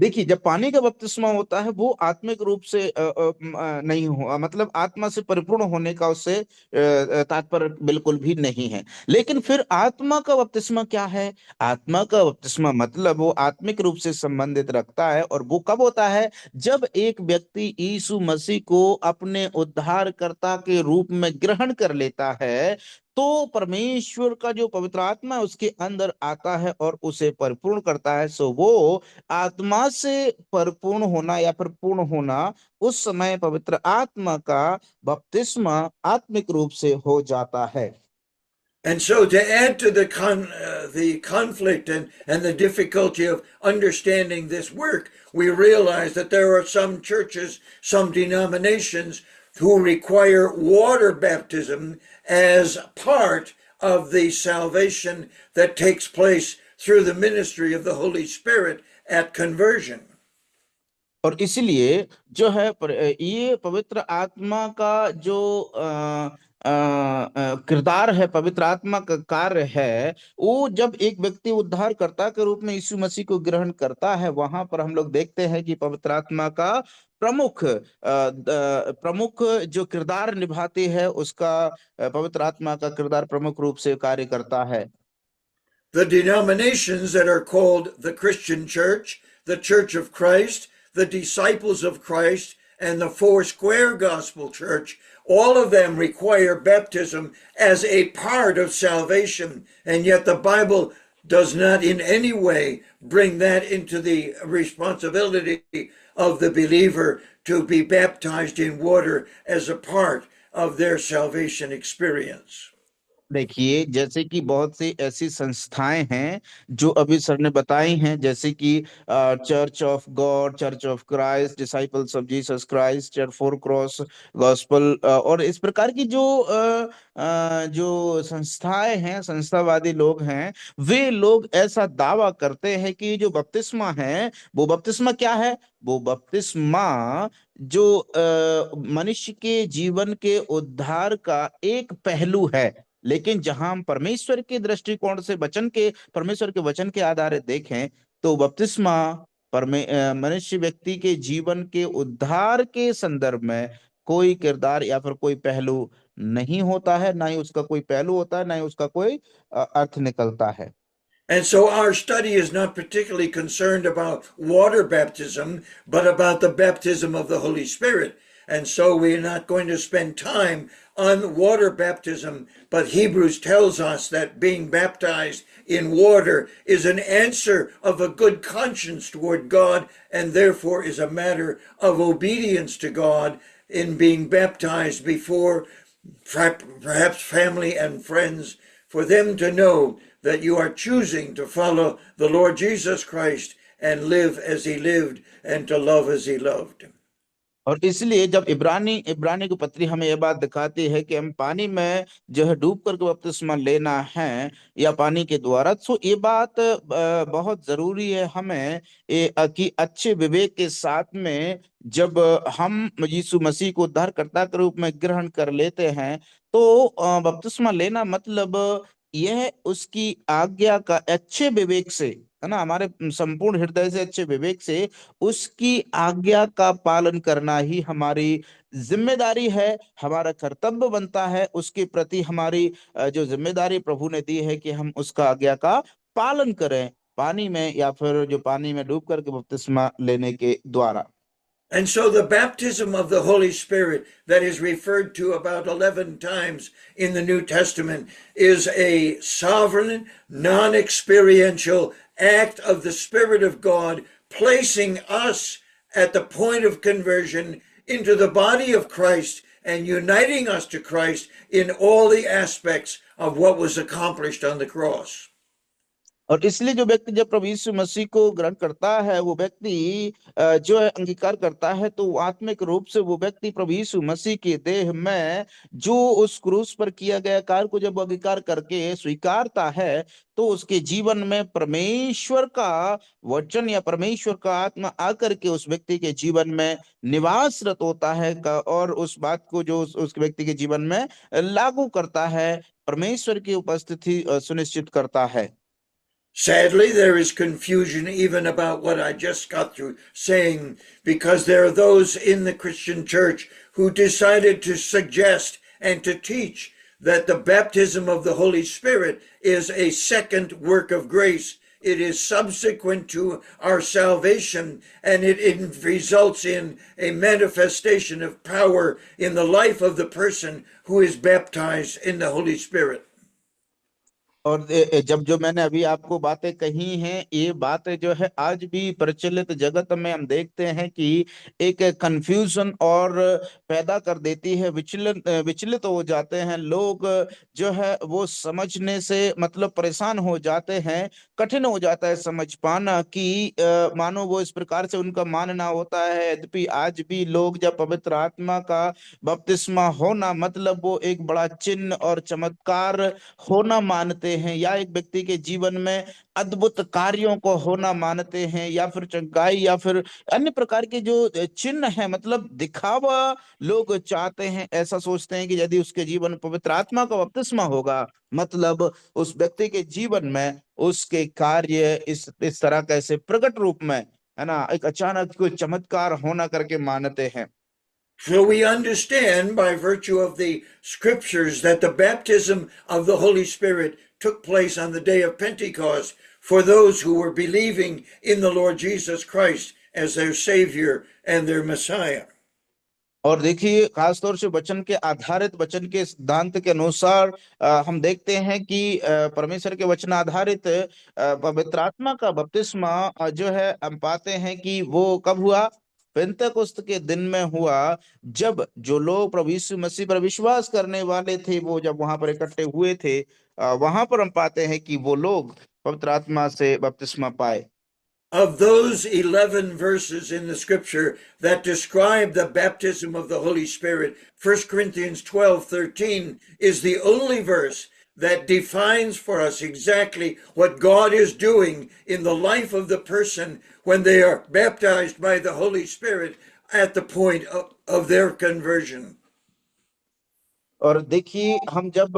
देखिए जब पानी का बपतिस्मा होता है वो आत्मिक रूप से नहीं हो, मतलब आत्मा से परिपूर्ण होने का उससे तात्पर्य बिल्कुल भी नहीं है। लेकिन फिर आत्मा का बपतिस्मा क्या है? आत्मा का बपतिस्मा मतलब वो आत्मिक रूप से संबंधित रखता है, और वो कब होता है? जब एक व्यक्ति यीशु मसीह को अपने उद्धारकर्ता के रूप में ग्रहण कर लेता है, तो परमेश्वर का जो पवित्र आत्मा है उसके अंदर आता है और उसे परिपूर्ण करता है। सो वो आत्मा से परिपूर्ण होना या फिर पूर्ण होना, उस समय पवित्र आत्मा का बपतिस्मा आत्मिक रूप से हो जाता है। And so to add to the conflict and the difficulty of understanding this work, we realize that there are some churches, some denominations who require water baptism as part of the salvation that takes place through the ministry of the Holy Spirit at conversion. और इसीलिए जो है ये पवित्र आत्मा का जो किरदार है, पवित्र आत्मा का कार्य है, वो जब एक व्यक्ति उद्धारकर्ता के रूप में यीशु मसीह को ग्रहण करता है, वहां पर हम लोग देखते हैं कि पवित्र आत्मा का प्रमुख जो किरदार निभाती है, उसका पवित्र आत्मा का किरदार प्रमुख रूप से कार्य करता है। The denominations that are called the Christian Church, the Church of Christ, the Disciples of Christ, and the Four Square Gospel Church, all of them require baptism as a part of salvation, and yet the Bible does not in any way bring that into the responsibility of the believer to be baptized in water as a part of their salvation experience. देखिए, जैसे कि बहुत सी ऐसी संस्थाएं हैं जो अभी sir ने बताई हैं, जैसे कि church of God, church of Christ, disciples of Jesus Christ, church four cross gospel, और इस प्रकार की जो संस्थाएं हैं, संस्थावादी लोग हैं, वे लोग ऐसा दावा करते हैं कि जो बपतिस्मा है, वो बपतिस्मा क्या है? वो बपतिस्मा जो मनुष्य के जीवन के उद्धार का एक पहलू है। लेकिन जहां हम परमेश्वर के दृष्टिकोण से परमेश्वर के वचन के आधार देखें, तो बपतिस्मा मनुष्य व्यक्ति के जीवन के उद्धार के संदर्भ में कोई किरदार या फिर कोई पहलू नहीं होता है, ना ही उसका कोई पहलू होता है, ना ही उसका कोई अर्थ निकलता है। And so our study is not particularly concerned about water baptism, but about the baptism of the Holy Spirit. And so we're not going to spend time on water baptism, but Hebrews tells us that being baptized in water is an answer of a good conscience toward God, and therefore is a matter of obedience to God in being baptized before perhaps family and friends, for them to know that you are choosing to follow the Lord Jesus Christ and live as he lived and to love as he loved. और इसलिए जब इब्रानी की पत्री हमें यह बात दिखाती है कि हम पानी में जो है डूब करके बपतिस्मा लेना है या पानी के द्वारा, तो ये बात बहुत जरूरी है हमें कि अच्छे विवेक के साथ में जब हम यीशु मसीह को उद्धारकर्ता के रूप में ग्रहण कर लेते हैं, तो बपतिस्मा लेना मतलब यह उसकी आज्ञा का अच्छे विवेक से, है ना, हमारे संपूर्ण हृदय से, अच्छे विवेक से उसकी आज्ञा का पालन करना ही हमारी जिम्मेदारी है, हमारा कर्तव्य बनता है। उसके प्रति हमारी जो जिम्मेदारी प्रभु ने दी है कि हम उसका आज्ञा का पालन करें, पानी में या फिर जो पानी में डूब करके बपतिस्मा लेने के द्वारा। And so the baptism of the Holy Spirit that is referred to about 11 times in the New Testament is a sovereign, non-experiential act of the Spirit of God placing us at the point of conversion into the body of Christ and uniting us to Christ in all the aspects of what was accomplished on the cross. और इसलिए जो व्यक्ति जब प्रभु यीशु मसीह को ग्रहण करता है, वो व्यक्ति जो है अंगीकार करता है, तो आत्मिक रूप से वो व्यक्ति प्रभु यीशु मसीह के देह में जो उस क्रूस पर किया गया कार्य को जब अंगीकार करके स्वीकारता है, तो उसके जीवन में परमेश्वर का वचन या परमेश्वर का आत्मा आकर के उस व्यक्ति के जीवन में निवासरत होता है और उस बात को जो उस व्यक्ति के जीवन में लागू करता है, परमेश्वर की उपस्थिति सुनिश्चित करता है। Sadly, there is confusion even about what I just got through saying, because there are those in the Christian church who decided to suggest and to teach that the baptism of the Holy Spirit is a second work of grace. It is subsequent to our salvation, and it results in a manifestation of power in the life of the person who is baptized in the Holy Spirit. और जब जो मैंने अभी आपको बातें कही हैं, ये बातें जो है आज भी प्रचलित जगत में हम देखते हैं कि एक कंफ्यूजन और पैदा कर देती है, विचलित हो जाते हैं लोग, जो है वो समझने से मतलब परेशान हो जाते हैं, कठिन हो जाता है समझ पाना कि मानो वो इस प्रकार से उनका मानना होता है। यद्यपि आज भी लोग जब पवित्र आत्मा का बपतिस्मा होना मतलब वो एक बड़ा चिन्ह और चमत्कार होना मानते मानते हैं या एक व्यक्ति के जीवन में अद्भुत कार्यों को होना मानते हैं या फिर चंगाई या फिर अन्य प्रकार के जो चिन्ह है, मतलब दिखावा लोग चाहते हैं, ऐसा सोचते हैं कि यदि उसके जीवन में पवित्र आत्मा का बपतिस्मा होगा, मतलब उस व्यक्ति के जीवन में उसके कार्य इस तरह कैसे प्रकट रूप में, है ना, एक अचानक कोई चमत्कार होना करके मानते हैं। So we understand by virtue of the scriptures that the baptism of the Holy Spirit took place on the day of Pentecost for those who were believing in the Lord Jesus Christ as their Savior and their Messiah. और देखिए, खासतौर से वचन के आधारित, वचन के सिद्धांत के अनुसार हम देखते हैं कि परमेश्वर के वचन आधारित पवित्र आत्मा का बपतिस्मा जो है हम पाते हैं कि वो कब हुआ, पेंतेकोस्त के दिन में हुआ, जब जो लोग प्रभु यीशु मसीह पर विश्वास करने वाले थे वो जब वहां पर इकट्ठे हुए थे, वहां पर हम पाते हैं कि वो लोग पवित्र आत्मा से बपतिस्मा पाए। Of those 11 verses in the scripture that describe the baptism of the Holy Spirit, 1 Corinthians 12:13 is the only verse that defines for us exactly what God is doing in the life of the person when they are baptized by the Holy Spirit at the point of their conversion. और देखिए, हम जब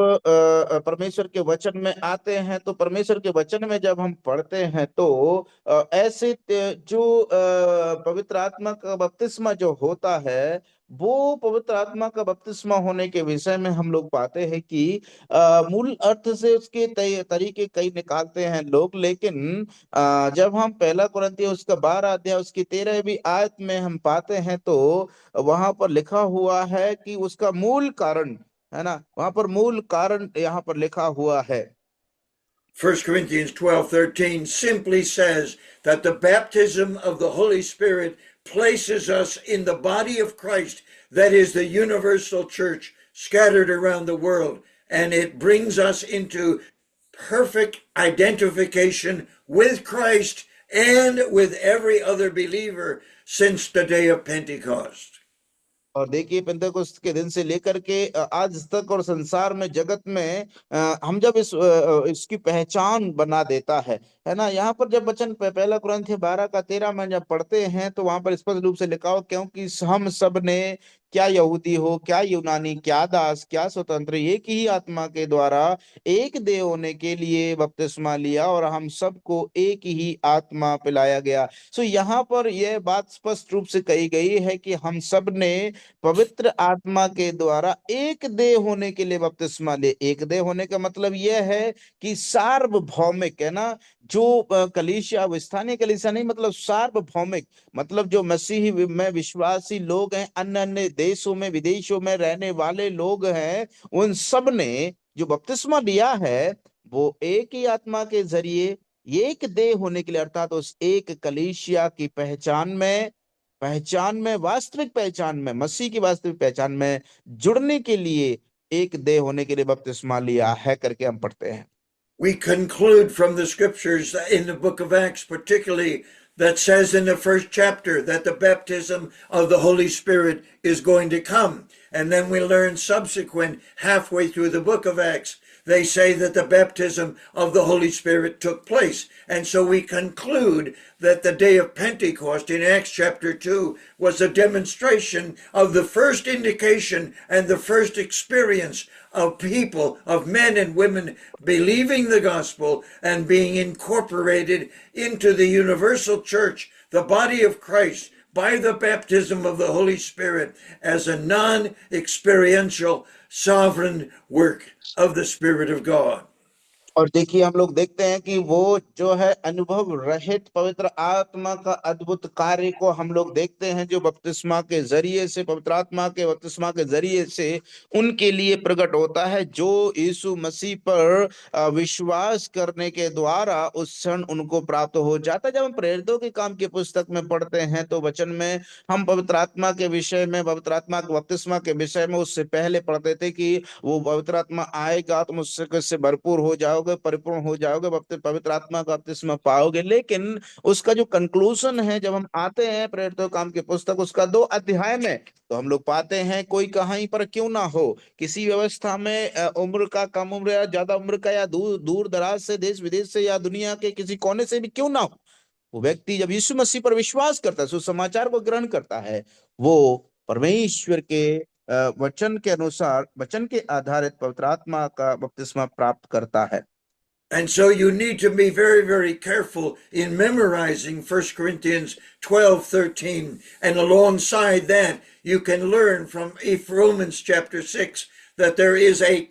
परमेश्वर के वचन में आते हैं तो परमेश्वर के वचन में जब हम पढ़ते हैं तो ऐसे जो पवित्र आत्मा का बपतिस्मा जो होता है, वो पवित्र आत्मा का बपतिस्मा होने के विषय में हम लोग पाते हैं कि मूल अर्थ से उसके तरीके कई निकालते हैं लोग, लेकिन जब हम पहला कुरिन्थियों उसका 12 अध्याय उसकी 13वीं आयत में हम पाते हैं तो वहां पर लिखा हुआ है कि उसका मूल कारण, है ना, वहां पर मूल कारण यहाँ पर लिखा हुआ है। 1 Corinthians 12:13 simply says that the baptism of the Holy Spirit places us in the body of Christ, that is the universal church scattered around the world, and it brings us into perfect identification with Christ and with every other believer since the day of Pentecost. और देखिए, पेंतेकोस्त के दिन से लेकर के आज तक और संसार में, जगत में हम जब इसकी पहचान बना देता है ना। यहाँ पर जब वचन पहला कुरिन्थियों 12 का 13 में जब पढ़ते हैं तो वहां पर स्पष्ट रूप से लिखा हो, क्योंकि हम सब ने, क्या यहूदी हो, क्या यूनानी, क्या दास, क्या स्वतंत्र, एक ही आत्मा के द्वारा एक देह होने के लिए बपतिस्मा लिया और हम सबको एक ही आत्मा पिलाया गया। सो यहाँ पर यह बात स्पष्ट रूप से कही गई है कि हम सब ने पवित्र आत्मा के द्वारा एक देह होने के लिए बपतिस्मा ले। एक देह होने का मतलब यह है कि सार्वभौमिक, है ना, जो कलीसिया, स्थानीय कलीसिया नहीं, मतलब सार्वभौमिक, मतलब जो मसीही में विश्वासी लोग हैं, अन्य अन्य देशों में, विदेशों में रहने वाले लोग हैं, उन सब ने जो बपतिस्मा लिया है वो एक ही आत्मा के जरिए एक देह होने के लिए, अर्थात उस एक कलीसिया की पहचान में, वास्तविक पहचान में, मसीह की वास्तविक पहचान में जुड़ने के लिए एक देह होने के लिए बपतिस्मा लिया है करके हम पढ़ते हैं। We conclude from the scriptures in the book of Acts, particularly that says in the first chapter that the baptism of the Holy Spirit is going to come. And then we learn subsequent, halfway through the book of Acts, they say that the baptism of the Holy Spirit took place. And so we conclude that the day of Pentecost in Acts chapter 2 was a demonstration of the first indication and the first experience of people, of men and women believing the gospel and being incorporated into the universal church, the body of Christ, by the baptism of the Holy Spirit as a non-experiential sovereign work of the Spirit of God. और देखिए, हम लोग देखते हैं कि वो जो है अनुभव रहित पवित्र आत्मा का अद्भुत कार्य को हम लोग देखते हैं, जो बपतिस्मा के जरिए से, पवित्र आत्मा के बपतिस्मा के जरिए से उनके लिए प्रकट होता है, जो यीशु मसीह पर विश्वास करने के द्वारा उस क्षण उनको प्राप्त हो जाता है। जब हम प्रेरितों के काम की पुस्तक में पढ़ते हैं तो वचन में हम पवित्र आत्मा के विषय में, पवित्र आत्मा के बपतिस्मा के विषय में उससे पहले पढ़ते थे कि वो पवित्र आत्मा आएगा, तुम उससे भरपूर हो जाओगे, जाओगे, परिपूर्ण हो जाओगे, पवित्र आत्मा का बपतिस्मा पाओगे। लेकिन उसका जो कंक्लूजन है, जब हम आते हैं प्रेरितों काम की पुस्तक उसका 2 अध्याय में, तो हम लोग पाते हैं कोई कहीं पर क्यों ना हो, किसी व्यवस्था में उम्र का, कम उम्र या ज्यादा उम्र का, या दूर दूर दराज से, देश विदेश से, या दुनिया के किसी कोने से भी क्यों ना हो, वो व्यक्ति जब यीशु मसीह पर विश्वास करता है, सुसमाचार को ग्रहण करता है, वो परमेश्वर के वचन के अनुसार, वचन के आधारित पवित्र आत्मा का बपतिस्मा प्राप्त करता है। And so you need to be very, very careful in memorizing 1 Corinthians 12:13. And alongside that, you can learn from Romans chapter 6 that there is a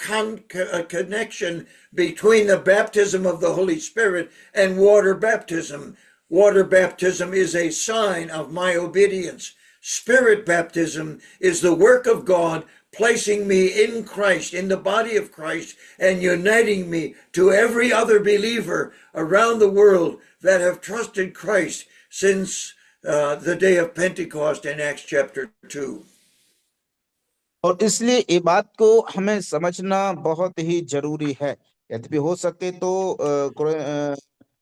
connection between the baptism of the Holy Spirit and water baptism. Water baptism is a sign of my obedience. Spirit baptism is the work of God placing me in Christ, in the body of Christ, and uniting me to every other believer around the world that have trusted Christ since the day of Pentecost in Acts chapter 2. और इसलिए ये बात को हमें समझना बहुत ही जरूरी है। यद्यपि हो सके तो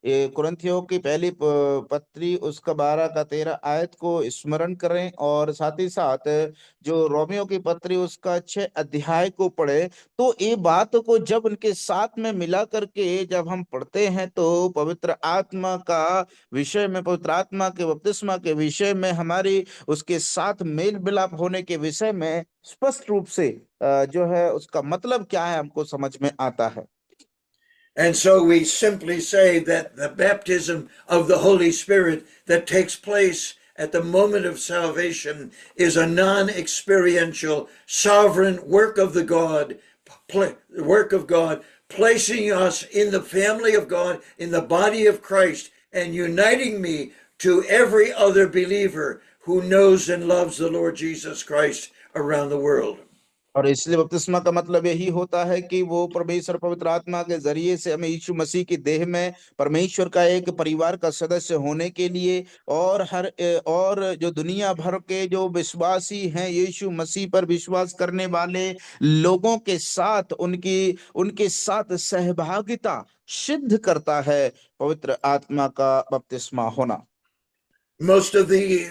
ये कुरिन्थियों की पहली पत्री उसका 12 का 13 आयत को स्मरण करें, और साथ ही साथ जो रोमियो की पत्री उसका 6 अध्याय को पढ़े। तो ये बात को जब उनके साथ में मिला करके जब हम पढ़ते हैं, तो पवित्र आत्मा का विषय में, पवित्र आत्मा के बपतिस्मा के विषय में, हमारी उसके साथ मेल मिलाप होने के विषय में स्पष्ट रूप से जो है उसका मतलब क्या है हमको समझ में आता है। And so we simply say that the baptism of the Holy Spirit that takes place at the moment of salvation is a non-experiential, sovereign work of God, placing us in the family of God, in the body of Christ, and uniting me to every other believer who knows and loves the Lord Jesus Christ around the world. और इसलिए बपतिस्मा का मतलब यही होता है कि वो परमेश्वर पवित्र आत्मा के जरिए से हमें यीशु मसीह की देह में परमेश्वर का एक परिवार का सदस्य होने के लिए, और जो दुनिया भर के जो विश्वासी हैं, यीशु मसीह पर विश्वास करने वाले लोगों के साथ उनके साथ सहभागिता सिद्ध करता है पवित्र आत्मा का बपतिस्मा होना। Most of the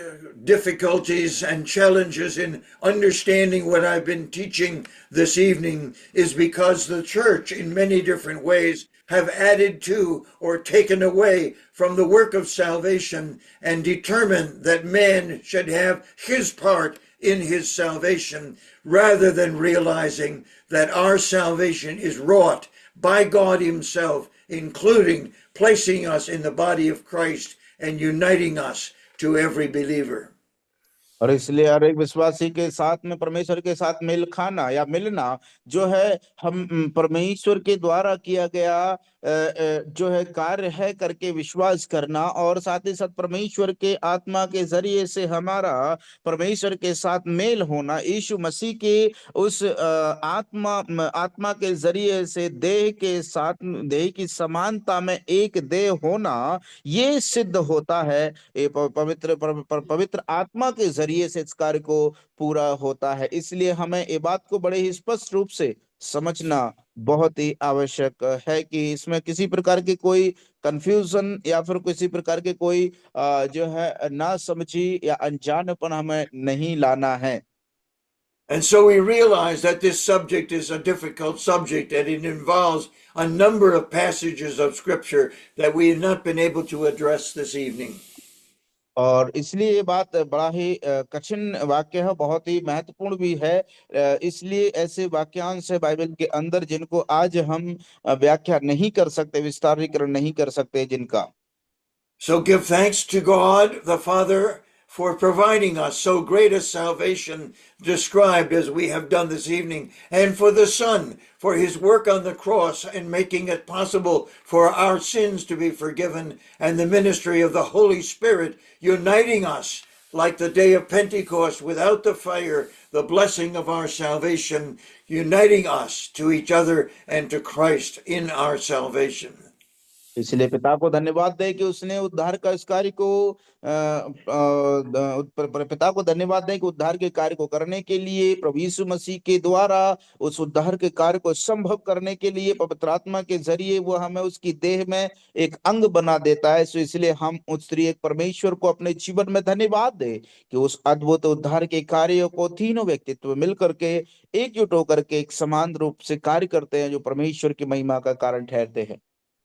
difficulties and challenges in understanding what I've been teaching this evening is because the church, in many different ways, have added to or taken away from the work of salvation and determined that man should have his part in his salvation, rather than realizing that our salvation is wrought by God Himself, including placing us in the body of Christ and uniting us to every believer. और इसलिए हर एक विश्वासी के साथ में परमेश्वर के साथ मेल खाना या मिलना जो है, हम परमेश्वर के द्वारा किया गया जो है कार्य है करके विश्वास करना, और साथ ही साथ परमेश्वर के आत्मा के जरिए से हमारा परमेश्वर के साथ मेल होना, यीशु मसीह के उस आत्मा के जरिए से देह के साथ, देह की समानता में एक देह होना, ये सिद्ध होता है। ये पवित्र आत्मा के जरिए से इस कार्य को पूरा होता है। इसलिए हमें ये बात को बड़े ही स्पष्ट रूप से समझना बहुत ही आवश्यक है कि इसमें किसी प्रकार की कोई कंफ्यूजन या फिर किसी प्रकार के कोई जो है ना समझी या अनजानपन हमें नहीं लाना है। And so we realize that this subject is a difficult subject, and it involves a number of passages of Scripture that we have not been able to address this evening. और इसलिए ये बात बड़ा ही कठिन वाक्य है, बहुत ही महत्वपूर्ण भी है। इसलिए ऐसे वाक्यांश है बाइबल के अंदर जिनको आज हम व्याख्या नहीं कर सकते, विस्तारीकरण नहीं कर सकते जिनका। So give thanks to God the Father for providing us so great a salvation described as we have done this evening, and for the Son for His work on the cross and making it possible for our sins to be forgiven, and the ministry of the Holy Spirit uniting us like the day of Pentecost without the fire, the blessing of our salvation, uniting us to each other and to Christ in our salvation. इसलिए पिता को धन्यवाद दे कि उसने उद्धार का इस कार्य को पिता को धन्यवाद दें कि उद्धार के कार्य को करने के लिए प्रभु यीशु मसीह के द्वारा उस उद्धार के कार्य को संभव करने के लिए पवित्र आत्मा के जरिए वो हमें उसकी देह में एक अंग बना देता है। सो इसलिए हम उस त्रिएक परमेश्वर को अपने जीवन में धन्यवाद दें कि उस अद्भुत उद्धार के कार्यों को तीनों व्यक्तित्व मिलकर के एकजुट होकर के एक समान रूप से कार्य करते हैं, जो परमेश्वर की महिमा का कारण ठहरते हैं।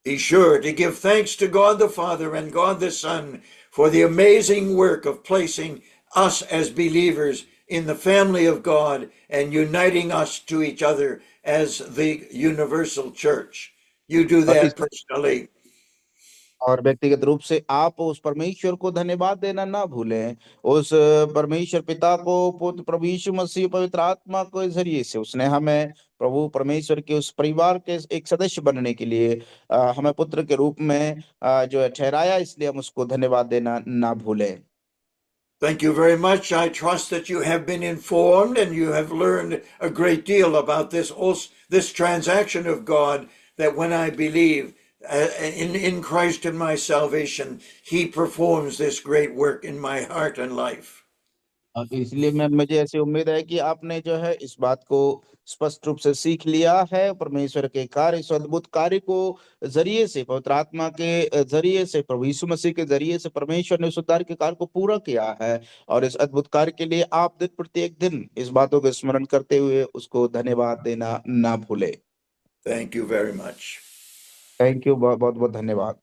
Be sure to give thanks to God the Father and God the Son for the amazing work of placing us as believers in the family of God and uniting us to each other as the universal church. You do और इस that personally. और व्यक्तिगत रूप से आप उस परमेश्वर को धन्यवाद देना ना भूलें। उस परमेश्वर पिता को, पुत्र प्रभु यीशु मसीह, पवित्र आत्मा के जरिए से उसने हमें प्रभु परमेश्वर के उस परिवार के एक सदस्य बनने के लिए हमें पुत्र के रूप में जो है ठहराया, इसलिए हम उसको धन्यवाद देना ना भूलें। Thank you very much. I trust that you have been informed and you have learned a great deal about this transaction of God, that when I believe in Christ and my salvation, He performs this great work in my heart and life. इसलिए मुझे ऐसी उम्मीद है कि आपने जो है इस बात को स्पष्ट रूप से सीख लिया है। परमेश्वर के कार्य, इस अद्भुत कार्य को जरिए से, पवित्र आत्मा के जरिए से, प्रभु यीशु मसीह के जरिए से परमेश्वर ने उस उद्धार के कार्य को पूरा किया है। और इस अद्भुत कार्य के लिए आप दिन प्रत्येक दिन इस बातों को स्मरण करते हुए उसको धन्यवाद देना ना भूले। Thank you very much. Thank you, बहुत बहुत धन्यवाद।